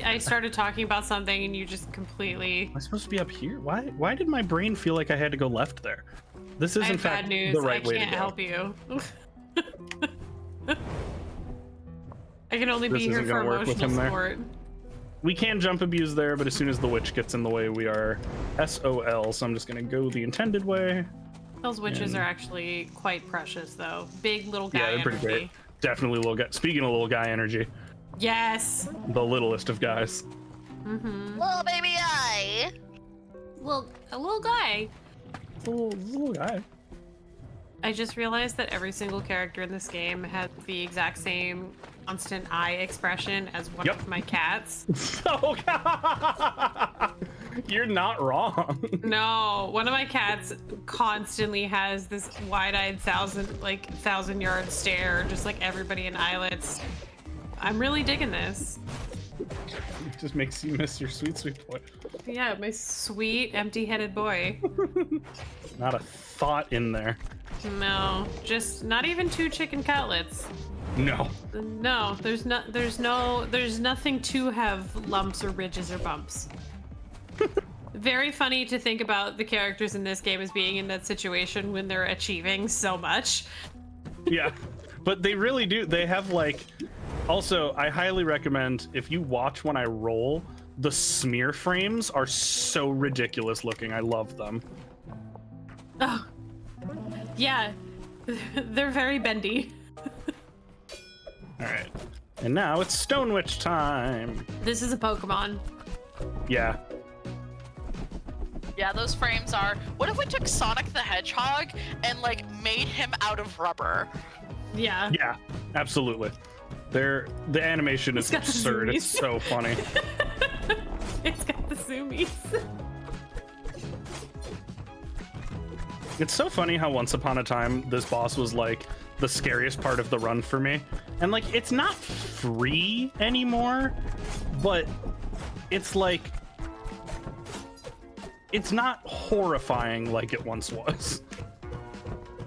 I started talking about something and you just completely. Am I supposed to be up here? Why did my brain feel like I had to go left there? This is in fact bad news. the right way to go. I can't help you. I can only be here for emotional support. We can jump abuse there, but as soon as the witch gets in the way, we are SOL. So I'm just gonna go the intended way. Those witches are actually quite precious, though. Big little guy they're pretty great. Definitely little guy. Speaking of little guy energy. Yes. The littlest of guys. Mm-hmm. Little baby eye. A little guy. Little guy. I just realized that every single character in this game has the exact same constant eye expression as one of my cats. Oh God. You're not wrong. No, one of my cats constantly has this wide-eyed thousand-yard stare, just like everybody in Islets. I'm really digging this. It just makes you miss your sweet boy. Yeah, my sweet, empty-headed boy. Not a thought in there. No, just not even 2 chicken cutlets. No. No, there's nothing to have lumps or ridges or bumps. Very funny to think about the characters in this game as being in that situation when they're achieving so much. Yeah, but they really do. They have also, I highly recommend if you watch when I roll, the smear frames are so ridiculous looking. I love them. Oh. Yeah, they're very bendy. All right. And now it's Stone Witch time. This is a Pokemon. Yeah. Yeah, those frames are. What if we took Sonic the Hedgehog and like made him out of rubber? Yeah. Yeah, absolutely. The animation is It's got the absurd. It's zoomies. so funny. It's got the zoomies. It's so funny how once upon a time this boss was like the scariest part of the run for me. And like it's not free anymore, but it's like it's not horrifying like it once was.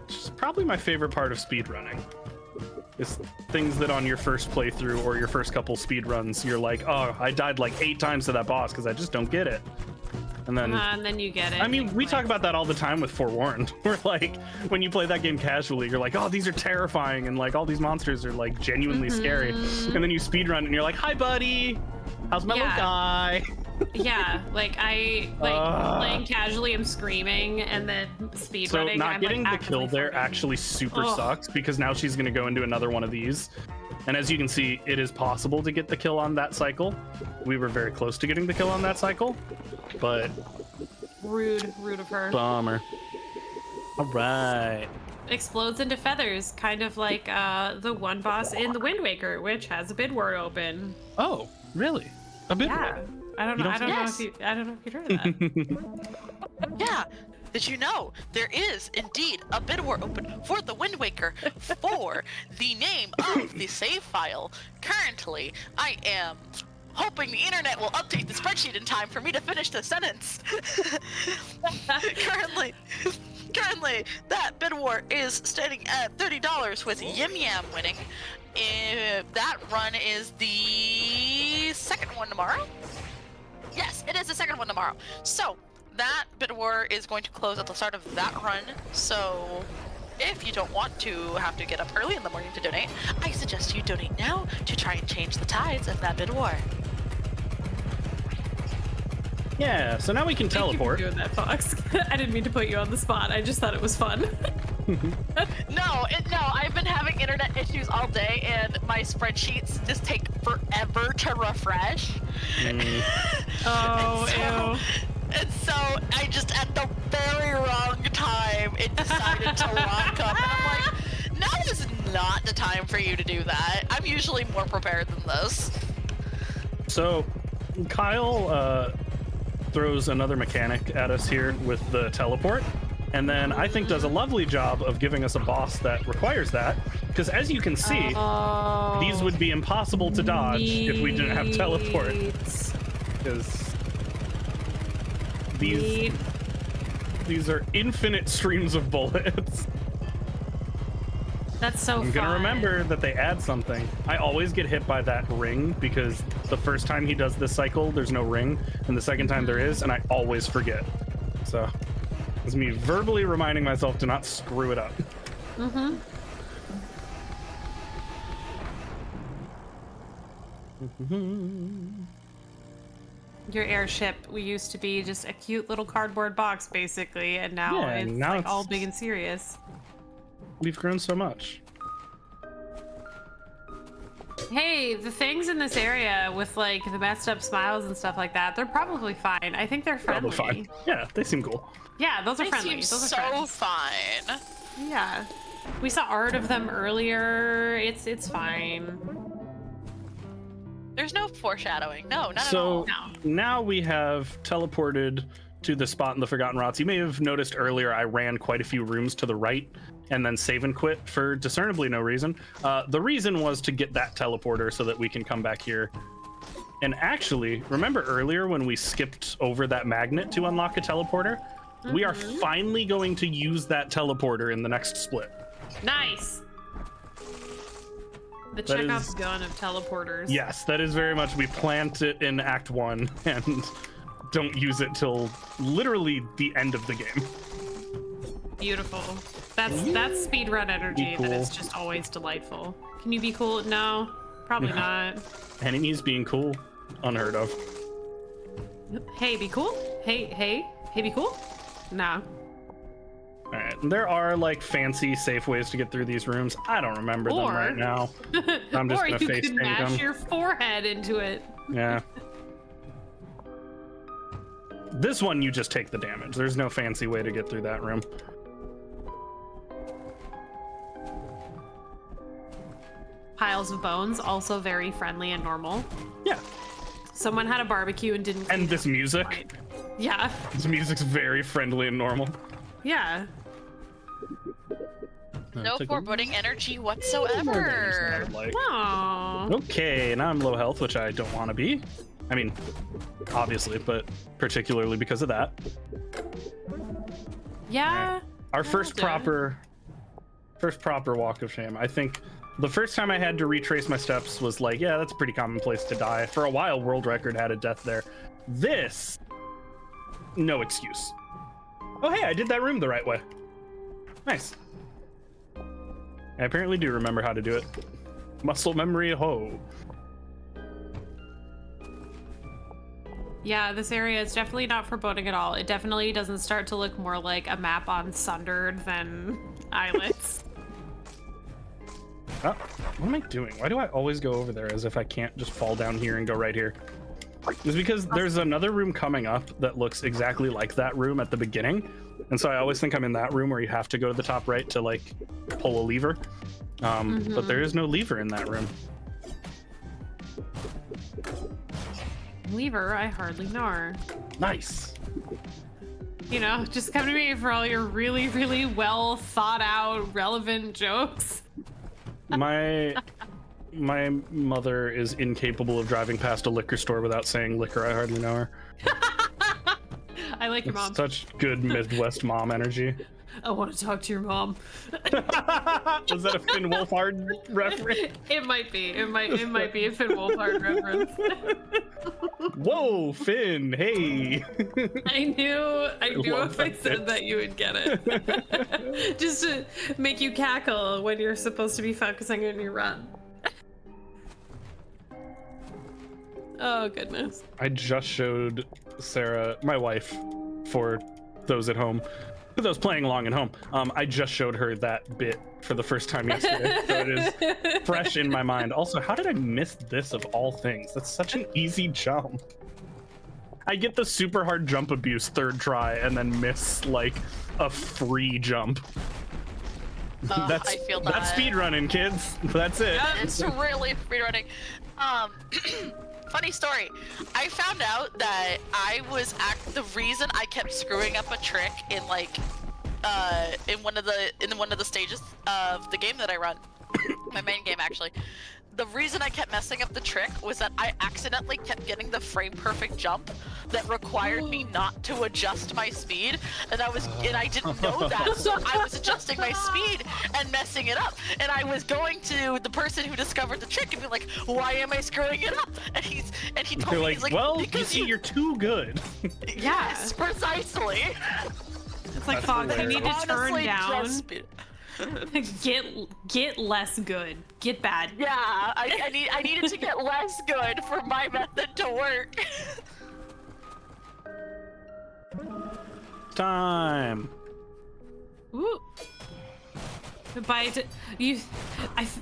Which is probably my favorite part of speedrunning. Is things that on your first playthrough or your first couple speedruns, you're like, oh, I died like 8 times to that boss because I just don't get it. And then you get it. I mean, we like, talk about that all the time with Forewarned. We're like, when you play that game casually, you're like, oh, these are terrifying, and like all these monsters are like genuinely scary. And then you speedrun and you're like, hi, buddy, how's my little guy? Yeah, like I playing casually, I'm screaming, and then speedrunning. So not I'm, getting like, the kill there actively actually super Ugh. sucks because now she's gonna go into another one of these. And as you can see, it is possible to get the kill on that cycle. We were very close to getting the kill on that cycle, but rude of her. bummer. All right. Explodes into feathers, kind of like the one boss in the Wind Waker, which has a bid war open. Oh, really? A bit. Yeah, I don't know. I don't Yes. know if you heard of that. Yeah. Did you know there is indeed a bid war open for the Wind Waker for the name of the save file? Currently, I am hoping the internet will update the spreadsheet in time for me to finish the sentence. Currently, that bid war is standing at $30 with Yim Yam winning. That run is the second one tomorrow. Yes, it is the second one tomorrow. So that bid war is going to close at the start of that run. So if you don't want to have to get up early in the morning to donate, I suggest you donate now to try and change the tides of that bid war. Yeah, so now we can teleport. Thank you for doing that, Fox. I didn't mean to put you on the spot. I just thought it was fun. No, I've been having internet issues all day, and my spreadsheets just take forever to refresh. Oh, ew. And so I just, at the very wrong time, it decided to lock up. And I'm like, now is not the time for you to do that. I'm usually more prepared than this. So Kyle throws another mechanic at us here with the teleport, and then I think does a lovely job of giving us a boss that requires that, because as you can see, these would be impossible to dodge if we didn't have teleport, because these are infinite streams of bullets. That's so fun. I'm gonna remember that they add something. I always get hit by that ring because the first time he does this cycle, there's no ring, and the second time there is, and I always forget. So it's me verbally reminding myself to not screw it up. Your airship, we used to be just a cute little cardboard box, basically, and now Yeah, it's now like it's- all big and serious. We've grown so much. Hey, the things in this area with like the messed up smiles and stuff like that, they're probably fine. I think they're friendly. Probably fine. Yeah, they seem cool. Yeah, those are They friendly. seem Those so are friends. fine. Yeah. We saw art of them earlier. It's fine. There's no foreshadowing. No, not So at all. now we have teleported to the spot in the Forgotten Rots. You may have noticed earlier I ran quite a few rooms to the right and then save and quit for discernibly no reason. The reason was to get that teleporter so that we can come back here. And actually, remember earlier when we skipped over that magnet to unlock a teleporter? We are finally going to use that teleporter in the next split. Nice. The That Chekhov's is- gun of teleporters. Yes, that is very much, we plant it in Act 1 and don't use it till literally the end of the game. Beautiful. That's speedrun energy Be that is cool. just always delightful. Can you be cool? No, probably not. Enemies being cool, unheard of. Hey, be cool? Hey, be cool? No. All right, there are like fancy, safe ways to get through these rooms. I don't remember them right now. I'm just or gonna you face could paint mash them. your forehead into it. Yeah. This one, you just take the damage. There's no fancy way to get through that room. Piles of bones, also very friendly and normal. Yeah. Someone had a barbecue and didn't. And this music. Yeah. This music's very friendly and normal. Yeah. No foreboding energy whatsoever. Aww. Okay, now I'm low health, which I don't want to be. I mean, obviously, but particularly because of that. Yeah. Our first proper walk of shame. I think the first time I had to retrace my steps was like, yeah, that's a pretty common place to die. For a while, World Record had a death there. This, no excuse. Oh, hey, I did that room the right way. Nice. I apparently do remember how to do it. Muscle memory, ho. Yeah, this area is definitely not foreboding at all. It definitely doesn't start to look more like a map on Sundered than Islets. Oh, what am I doing? Why do I always go over there as if I can't just fall down here and go right here? It's because there's another room coming up that looks exactly like that room at the beginning. And so I always think I'm in that room where you have to go to the top right to like pull a lever. But there is no lever in that room. Lever, I hardly know. Nice. You know, just come to me for all your really, really well thought out, relevant jokes. My mother is incapable of driving past a liquor store without saying liquor. I hardly know her. I like your mom. Such good Midwest mom energy. I want to talk to your mom. Was that a Finn Wolfhard reference? It might be. It might be a Finn Wolfhard reference. Whoa, Finn! Hey. I knew if I said bit. that you would get it. Just to make you cackle when you're supposed to be focusing on your run. Oh goodness. I just showed Sarah, my wife, for those at home, for those playing along at home. I just showed her that bit for the first time yesterday, so it is fresh in my mind. Also, how did I miss this of all things? That's such an easy jump. I get the super hard jump abuse third try and then miss like a free jump. I feel that. That's speedrunning, kids. That's it. Yeah, it's really speedrunning. Funny story. I found out that the reason I kept screwing up a trick in like in one of the stages of the game that I run, my main game actually. The reason I kept messing up the trick was that I accidentally kept getting the frame perfect jump that required me not to adjust my speed, and I didn't know that, so I was adjusting my speed and messing it up. And I was going to the person who discovered the trick and be like, "Why am I screwing it up?" And he told You're me, like, he's like, well, you "Because see, you're too good." Yes, precisely. It's like That's Fox, you need to turn Honestly, down. just speed. Get less good. Get bad. Yeah, I needed to get less good for my method to work. Time. Ooh.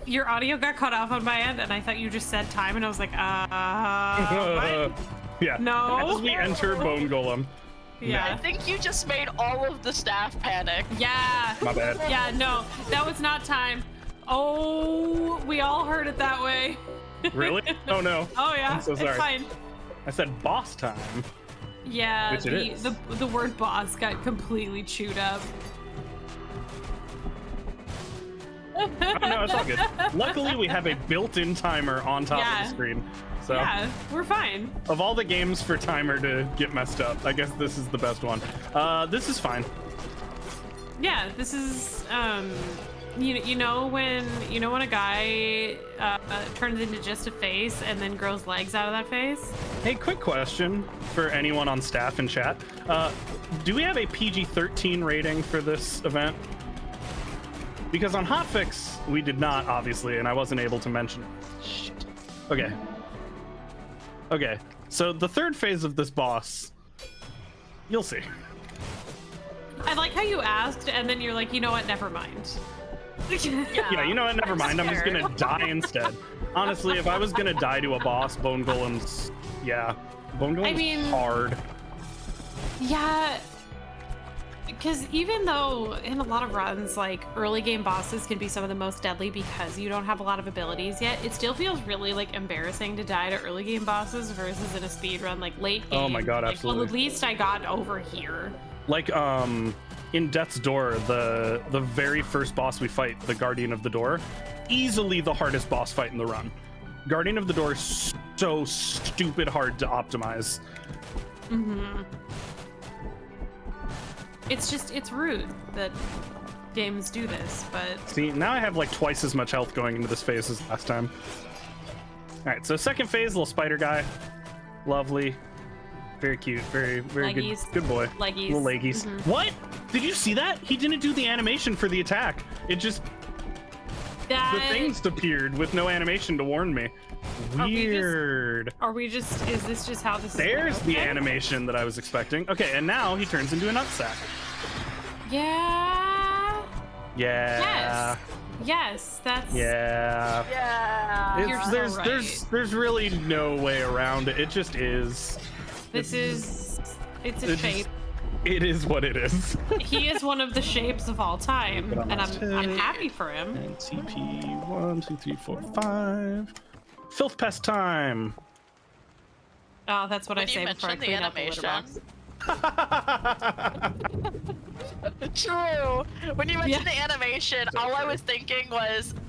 Your audio got cut off on my end, and I thought you just said time, and I was like, what? Yeah. No. As we enter Bone Golem. Yeah. I think you just made all of the staff panic. Yeah. My bad. Yeah, no, that was not time. Oh, we all heard it that way. Really? Oh no. Oh yeah, I'm so sorry. it's fine. I said boss time. Yeah, Which it is. the word boss got completely chewed up. Oh, no, it's all good. Luckily, we have a built-in timer on top of the screen. So, yeah, we're fine. of all the games for timer to get messed up, I guess this is the best one. This is fine. Yeah, this is you know when a guy turns into just a face and then grows legs out of that face? Hey, quick question for anyone on staff and chat. Do we have a PG-13 rating for this event? Because on Hotfix, we did not, obviously, and I wasn't able to mention it. Shit. Okay. Okay, so the third phase of this boss, you'll see. I like how you asked, and then you're like, you know what? Never mind. Yeah, you know what? Never mind. I'm just gonna die instead. Honestly, if I was gonna die to a boss, Bone Golem's, Bone Golem's hard. Yeah, because even though in a lot of runs, like early game bosses can be some of the most deadly because you don't have a lot of abilities yet, it still feels really like embarrassing to die to early game bosses versus in a speed run like late game. Oh my god, like, absolutely. Well, at least I got over here. Like in Death's Door, the very first boss we fight, the Guardian of the Door, easily the hardest boss fight in the run. Guardian of the Door is so stupid hard to optimize. Mm-hmm. It's rude that games do this, but... See, now I have like twice as much health going into this phase as last time. All right, so second phase, little spider guy. Lovely. Very cute, very leggies. Good boy. Leggies. Little leggies. Mm-hmm. What? Did you see that? He didn't do the animation for the attack. It just... The things appeared with no animation to warn me. Weird. Is this just how this There's is? the animation that I was expecting. Okay, and now he turns into a nutsack. Yeah. Yeah. Yes, that's... Yeah. Yeah. You're so right. There's really no way around it. It just is. It's a shape. It is what it is. He is one of the shapes of all time, and I'm happy for him. And TP 1, 2, 3, 4, 5. Filth pest time. Oh, that's what When I say before I clean up the litter box. True. When you mentioned the animation, all I was thinking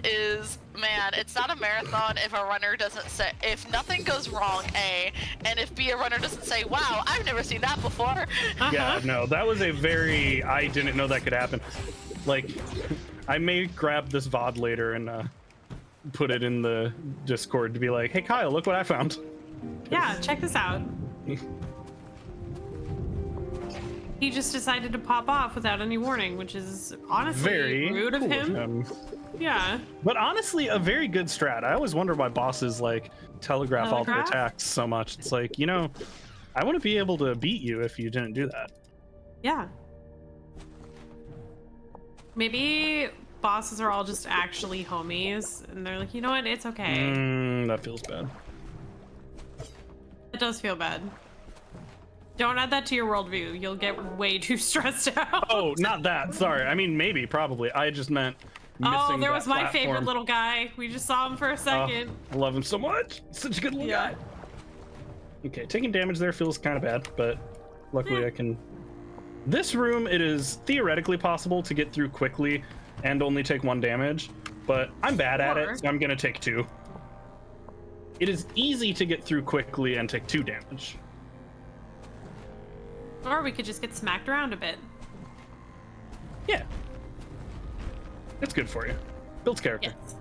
is, man, it's not a marathon if a runner doesn't say, if nothing goes wrong, A, and if B, a runner doesn't say, wow, I've never seen that before. Yeah, no, that was a very, I didn't know that could happen. Like, I may grab this VOD later and put it in the Discord to be like, hey Kyle, look what I found. Yeah, check this out. He just decided to pop off without any warning, which is honestly very rude of cool him. Yeah. But honestly, a very good strat. I always wonder why bosses like telegraph all their attacks so much. It's like, you know, I want to be able to beat you if you didn't do that. Yeah. Maybe bosses are all just actually homies, and they're like, you know what, it's okay. That feels bad. It does feel bad. Don't add that to your worldview. You'll get way too stressed out. Oh, not that. Sorry. I mean, maybe, probably. I just meant missing Oh, there was my platform. favorite little guy. We just saw him for a second. I love him so much. Such a good little guy. Okay, taking damage there feels kind of bad, but luckily I can... This room, it is theoretically possible to get through quickly and only take 1 damage, but I'm bad at it, so I'm going to take 2. It is easy to get through quickly and take 2 damage. Or we could just get smacked around a bit. Yeah. It's good for you. Builds character. Yes.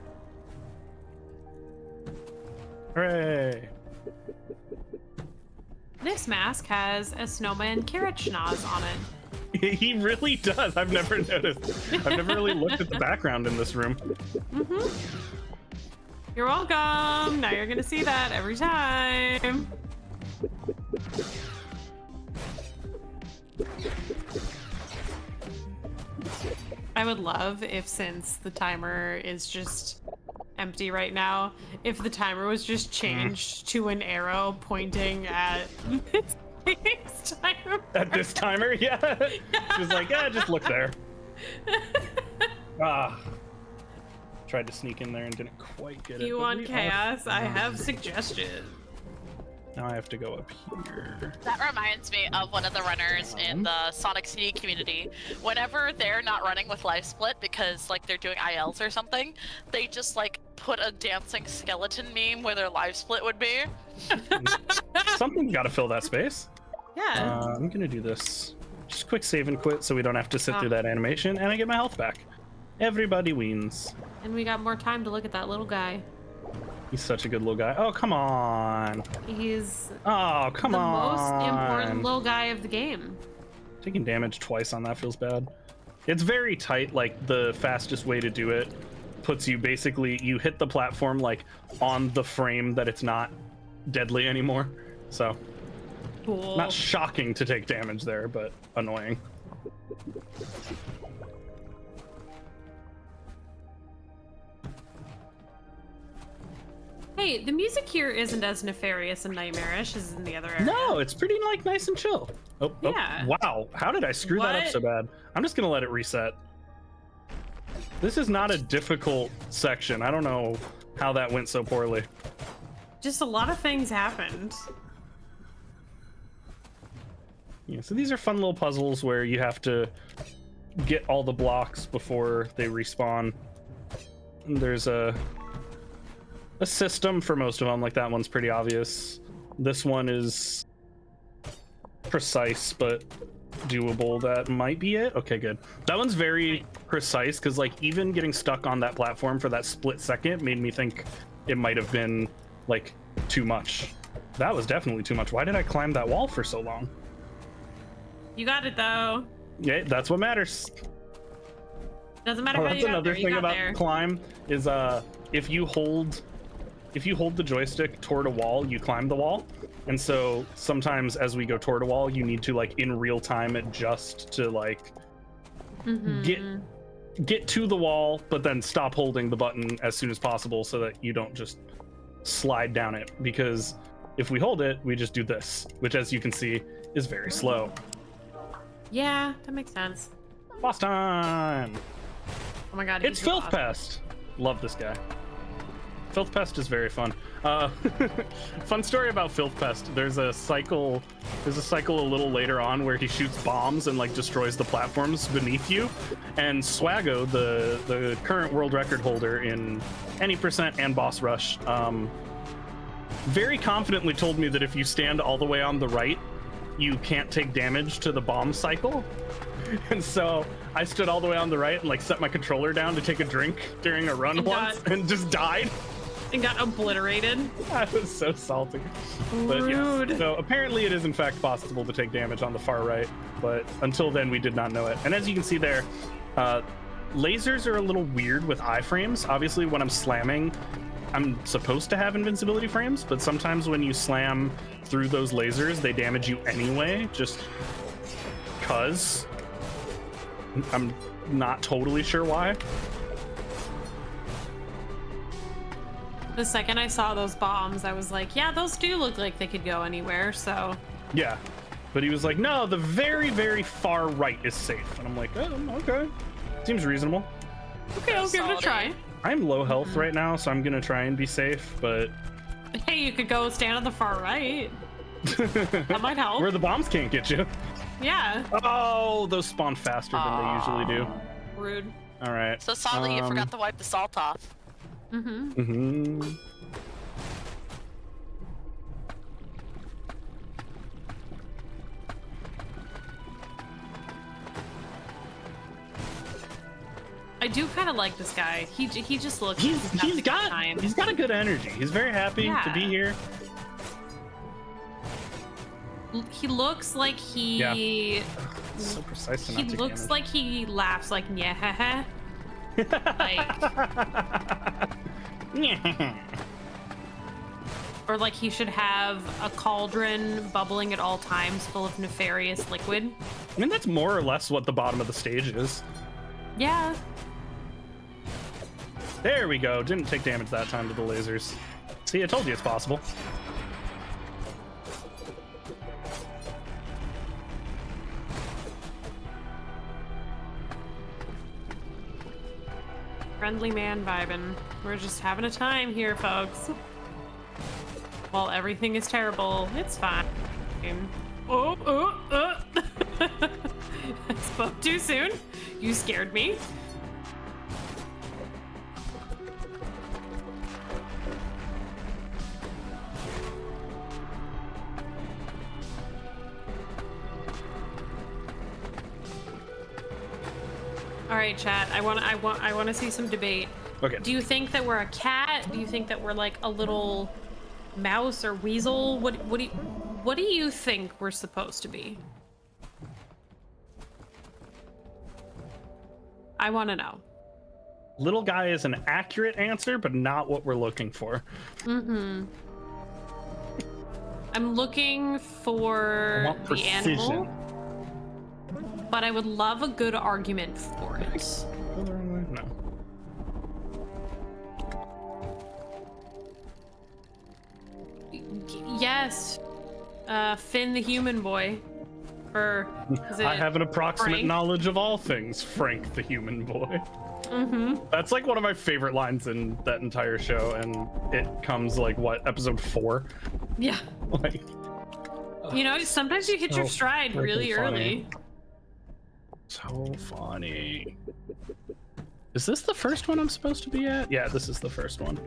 Hooray. This mask has a snowman carrot schnoz on it. He really does. I've never noticed. I've never really looked at the background in this room. You're welcome. Now you're gonna see that every time. I would love if, since the timer is just empty right now, if the timer was just changed to an arrow pointing at this timer. At this timer? Yeah. Just like, yeah, just look there. Tried to sneak in there and didn't quite get it. You want chaos? I have suggestions. Now I have to go up here. That reminds me of one of the runners in the Sonic CD community. Whenever they're not running with life split because like they're doing ILs or something, they just like put a dancing skeleton meme where their life split would be. Something's got to fill that space. Yeah. I'm gonna do this. Just quick save and quit so we don't have to sit through that animation, and I get my health back. Everybody wins. And we got more time to look at that little guy. He's such a good little guy. Oh, come on. He's Oh, come the on. most important little guy of the game. Taking damage twice on that feels bad. It's very tight. Like, the fastest way to do it puts you basically, you hit the platform like on the frame that it's not deadly anymore. So, Cool. not shocking to take damage there, but annoying. Hey, the music here isn't as nefarious and nightmarish as in the other area. No, it's pretty like nice and chill. Oh, Yeah. oh, wow. How did I screw that up so bad? I'm just gonna let it reset. This is not a difficult section. I don't know how that went so poorly. Just a lot of things happened. Yeah, so these are fun little puzzles where you have to get all the blocks before they respawn. And there's a system for most of them, like that one's pretty obvious. This one is precise but doable. That might be it. Okay, good. That one's very precise because like even getting stuck on that platform for that split second made me think it might have been like too much. That was definitely too much. Why did I climb that wall for so long? You got it though. Yeah, that's what matters. Doesn't matter how That's you got another there. You thing got about there. climb is if you hold the joystick toward a wall, you climb the wall. And so sometimes as we go toward a wall, you need to like in real time adjust to like get to the wall, but then stop holding the button as soon as possible so that you don't just slide down it. Because if we hold it, we just do this, which as you can see is very slow. Yeah, that makes sense. Boss time! Oh my god, It's he's Filth awesome. Pest. Love this guy. Filth Pest is very fun. Fun story about Filth Pest. There's a cycle a little later on where he shoots bombs and like destroys the platforms beneath you. And Swaggo, the current world record holder in any percent and boss rush, very confidently told me that if you stand all the way on the right, you can't take damage to the bomb cycle. And so I stood all the way on the right and like set my controller down to take a drink during a run once and just died. And got obliterated. I was so salty. But Rude. yes, so apparently it is in fact possible to take damage on the far right, but until then we did not know it. And as you can see there, lasers are a little weird with iframes. Obviously when I'm slamming, I'm supposed to have invincibility frames, but sometimes when you slam through those lasers, they damage you anyway, just cause. I'm not totally sure why. The second I saw those bombs, I was like, yeah, those do look like they could go anywhere, so. Yeah, but he was like, no, the very, very far right is safe. And I'm like, oh, okay. Seems reasonable. Okay, I'll give it a try. I'm low health right now, so I'm gonna try and be safe, but... Hey, you could go stand on the far right. That might help. Where the bombs can't get you. Yeah. Oh, those spawn faster than they usually do. Rude. All right. So sadly, you forgot to wipe the salt off. I do kind of like this guy. He just looks. He's got a good energy. He's very happy to be here. He looks like he. So precise. He looks like he laughs like yeah. Like. Or like he should have a cauldron bubbling at all times full of nefarious liquid. I mean, that's more or less what the bottom of the stage is. Yeah. There we go. Didn't take damage that time to the lasers. See, I told you it's possible. Friendly man vibing. We're just having a time here, folks. While everything is terrible, it's fine. Oh. I spoke too soon. You scared me. All right, chat. I want to see some debate. Okay. Do you think that we're a cat? Do you think that we're like a little mouse or weasel? What do you think we're supposed to be? I want to know. Little guy is an accurate answer, but not what we're looking for. I'm looking for I want the animal. precision. but I would love a good argument for it. No. Yes. Finn the human boy. Or is it I have an approximate Frank? knowledge of all things, Frank the human boy. Mm-hmm. That's like one of my favorite lines in that entire show, and it comes like what, episode 4? Yeah. Like, You know, sometimes you hit your so stride really freaking early. so funny. Is this the first one I'm supposed to be at? Yeah, this is the first one.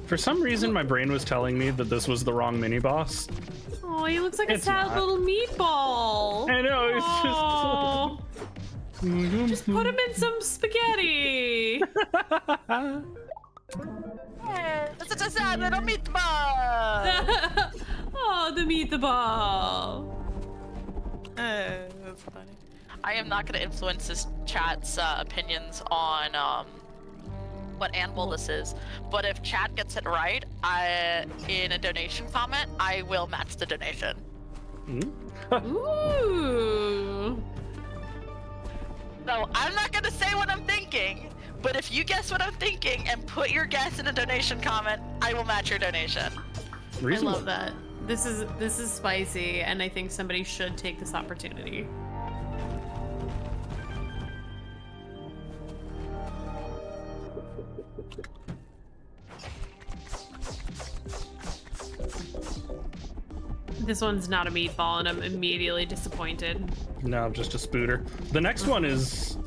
For some reason, my brain was telling me that this was the wrong mini boss. Oh, he looks like a It's sad not. little meatball. I know, it's Oh, just. just put him in some spaghetti. It's such a sad little meatball. Oh, the meatball. That's funny. I am not going to influence this chat's opinions on what animal this is, but if chat gets it right, in a donation comment, I will match the donation. Ooh. So I'm not going to say what I'm thinking, but if you guess what I'm thinking and put your guess in a donation comment, I will match your donation. I Reasonable. love that. This is spicy, and I think somebody should take this opportunity. This one's not a meatball, and I'm immediately disappointed. No, just a spooter. The next one is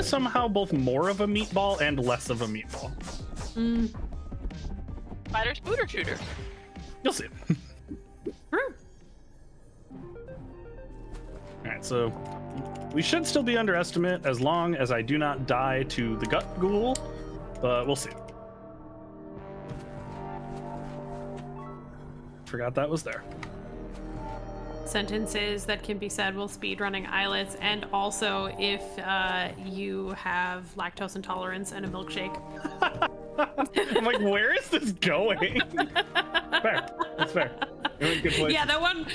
somehow both more of a meatball and less of a meatball. Spider spooter shooter. You'll see. Alright, so we should still be underestimate as long as I do not die to the gut ghoul, but we'll see. Forgot that was there. Sentences that can be said while speedrunning Islets, and also if you have lactose intolerance and a milkshake. I'm like, where is this going? Fair. That's fair. You're in a good place. Yeah, that one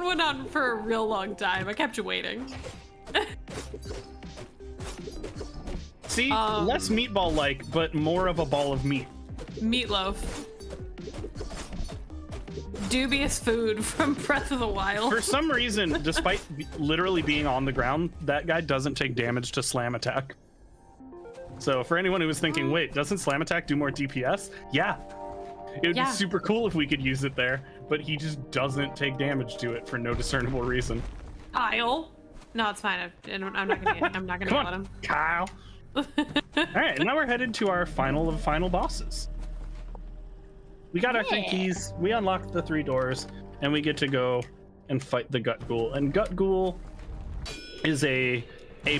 went on for a real long time. I kept you waiting. See, less meatball-like, but more of a ball of meat. Meatloaf. Dubious food from Breath of the Wild. For some reason, despite literally being on the ground, that guy doesn't take damage to slam attack. So for anyone who was thinking, wait, doesn't slam attack do more DPS? Yeah. It would be super cool if we could use it there, but he just doesn't take damage to it for no discernible reason. Kyle. No, it's fine. I'm not gonna Come yell at on, him. Kyle. All right, now we're headed to our final of final bosses. We got our 3 keys, we unlocked the 3 doors, and we get to go and fight the Gut Ghoul. And Gut Ghoul is a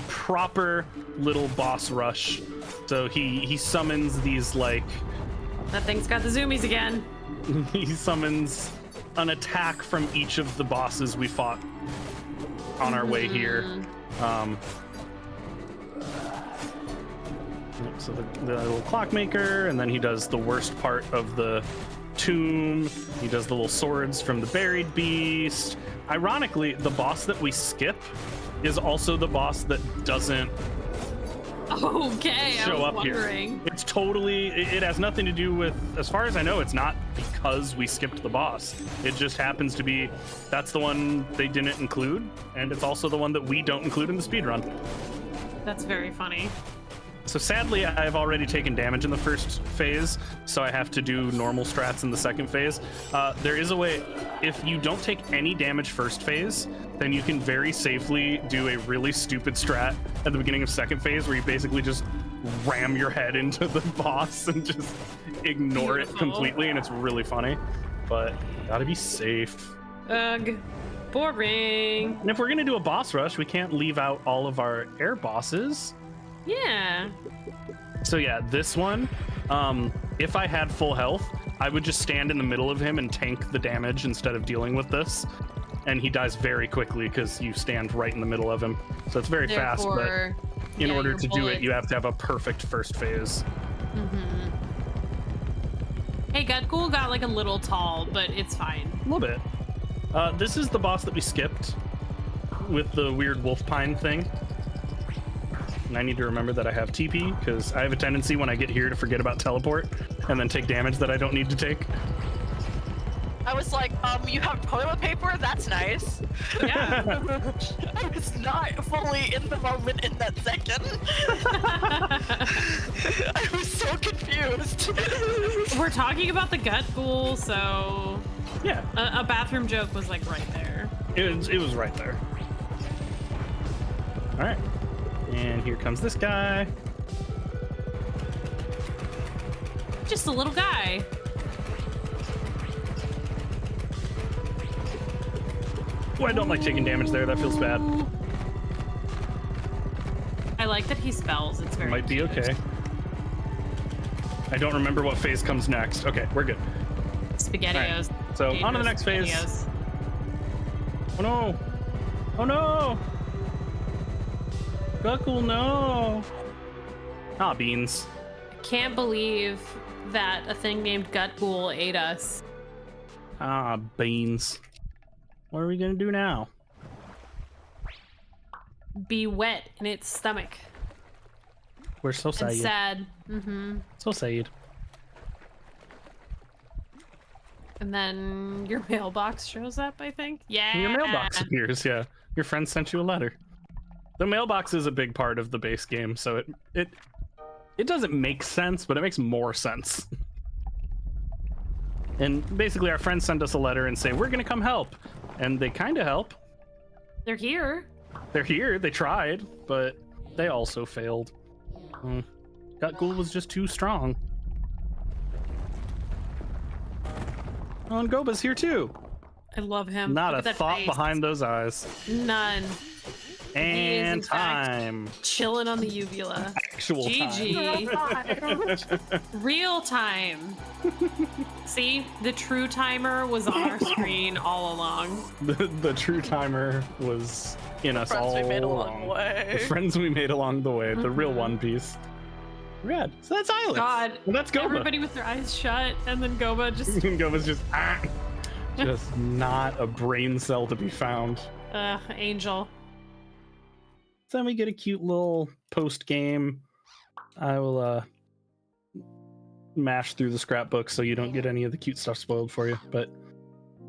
proper little boss rush. So he summons these, like, That thing's got the zoomies again. he summons an attack from each of the bosses we fought on our way here. So the little clockmaker, and then he does the worst part of the tomb. He does the little swords from the buried beast. Ironically, the boss that we skip is also the boss that doesn't Okay, show I up was here. wondering. It's totally, it has nothing to do with, as far as I know, it's not because we skipped the boss. It just happens to be, that's the one they didn't include, and it's also the one that we don't include in the speedrun. That's very funny. So sadly, I've already taken damage in the first phase, so I have to do normal strats in the second phase. There is a way, if you don't take any damage first phase, then you can very safely do a really stupid strat at the beginning of second phase where you basically just ram your head into the boss and just ignore it completely, and it's really funny. But gotta be safe. Ugh. Boring. And if we're gonna do a boss rush, we can't leave out all of our air bosses. Yeah. So yeah, this one, if I had full health, I would just stand in the middle of him and tank the damage instead of dealing with this. And he dies very quickly because you stand right in the middle of him. So it's very fast, but in order to do it, you have to have a perfect first phase. Hey, Gut Ghoul got like a little tall, but it's fine. A little bit. This is the boss that we skipped. with the weird wolf pine thing. And I need to remember that I have TP, because I have a tendency when I get here to forget about teleport and then take damage that I don't need to take. I was like, you have toilet paper? That's nice. Yeah. I was not fully in the moment in that second. I was so confused. We're talking about the gut ghoul, so Yeah, a bathroom joke was like right there. it was right there. All right, and here comes this guy. Just a little guy. Oh, I don't like taking damage there. That feels bad. I like that he spells. It's very Might be cute. okay. I don't remember what phase comes next. Okay, we're good. SpaghettiOs. All right, so on to the next phase. SpaghettiOs. Oh no! Oh no! Guckle, no! Ah, beans. Can't believe that a thing named Gut Ghoul ate us. Ah, beans. What are we gonna do now? Be wet in its stomach. We're so sad. And sad. Mm-hmm. So sad. And then your mailbox shows up, I think. Yeah. Your mailbox appears, yeah. Your friend sent you a letter. The mailbox is a big part of the base game, so it doesn't make sense, but it makes more sense. And basically our friends sent us a letter and say, we're gonna come help. And they kind of help. They're here. They're here, they tried, but they also failed. Gut Ghoul was just too strong. Oh, and Goba's here too. I love him. Not Look a at that thought face. behind those eyes. None. And in fact, time. Chilling on the uvula. Actual time. GG. Real time. See, the true timer was on our screen all along. The true timer was in us all Friends we made along along. the way. The friends we made along the way, the real One Piece. Rad. So that's Islets. God, Well, that's Goba. everybody with their eyes shut, and then Goba just, Goba's just not a brain cell to be found. angel. So then we get a cute little post game. I will mash through the scrapbook so you don't get any of the cute stuff spoiled for you. But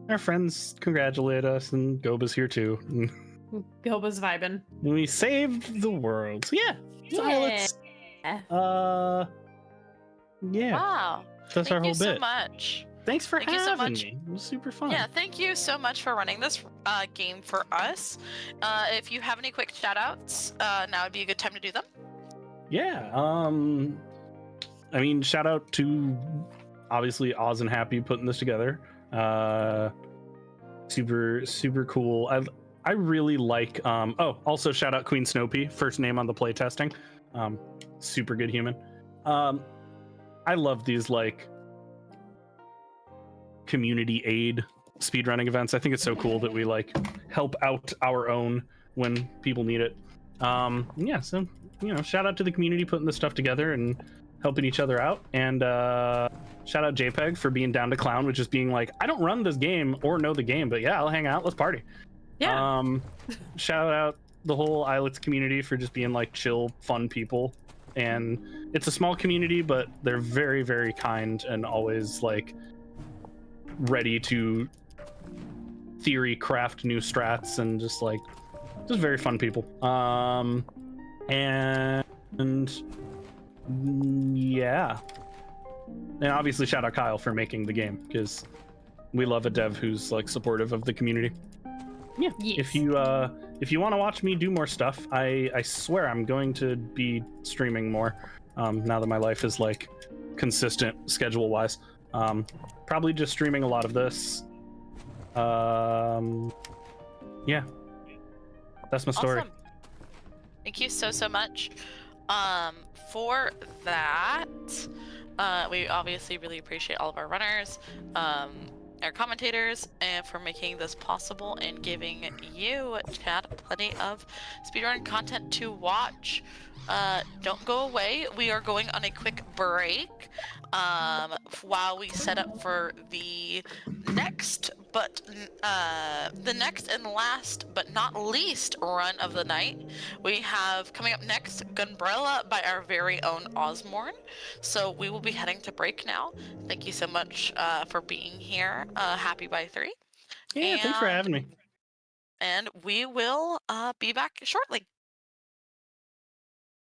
our friends congratulate us, and Goba's here too. And Goba's vibing. we saved the world. So yeah, so Islets. Yeah, Wow. that's Thank our whole you so bit. much. Thanks for Thank you so having much. me. It was super fun. Yeah, thank you so much for running this game for us. If you have any quick shout outs, now would be a good time to do them. Yeah. I mean, shout out to obviously Oz and Happy putting this together. Super cool. I really like. Also shout out Queen Snopey, first name on the playtesting. Super good human. I love these like community aid speedrunning events. I think it's so cool that we like help out our own when people need it. Yeah, so shout out to the community putting this stuff together and helping each other out. And shout out Jaypeg for being down to clown, which is being like, I don't run this game or know the game, but yeah, I'll hang out, let's party. Yeah. Shout out the whole Islets community for just being like chill, fun people. And it's a small community, but they're very, very kind and always like ready to theory craft new strats and just very fun people. And yeah, and obviously shout out Kyle for making the game, because we love a dev who's like supportive of the community. Yeah. Yes. If you want to watch me do more stuff, I swear I'm going to be streaming more now that my life is like consistent schedule wise. Probably just streaming a lot of this. Yeah, that's my story. Awesome. Thank you so much for that. We obviously really appreciate all of our runners, our commentators, and for making this possible and giving you, chat, plenty of speedrun content to watch. Don't go away. We are going on a quick break while we set up for the next But the next and last but not least run of the night, we have coming up next Gunbrella by our very own Osmorn. So we will be heading to break now. Thank you so much for being here, Happy by Three. Yeah, thanks for having me. And we will be back shortly.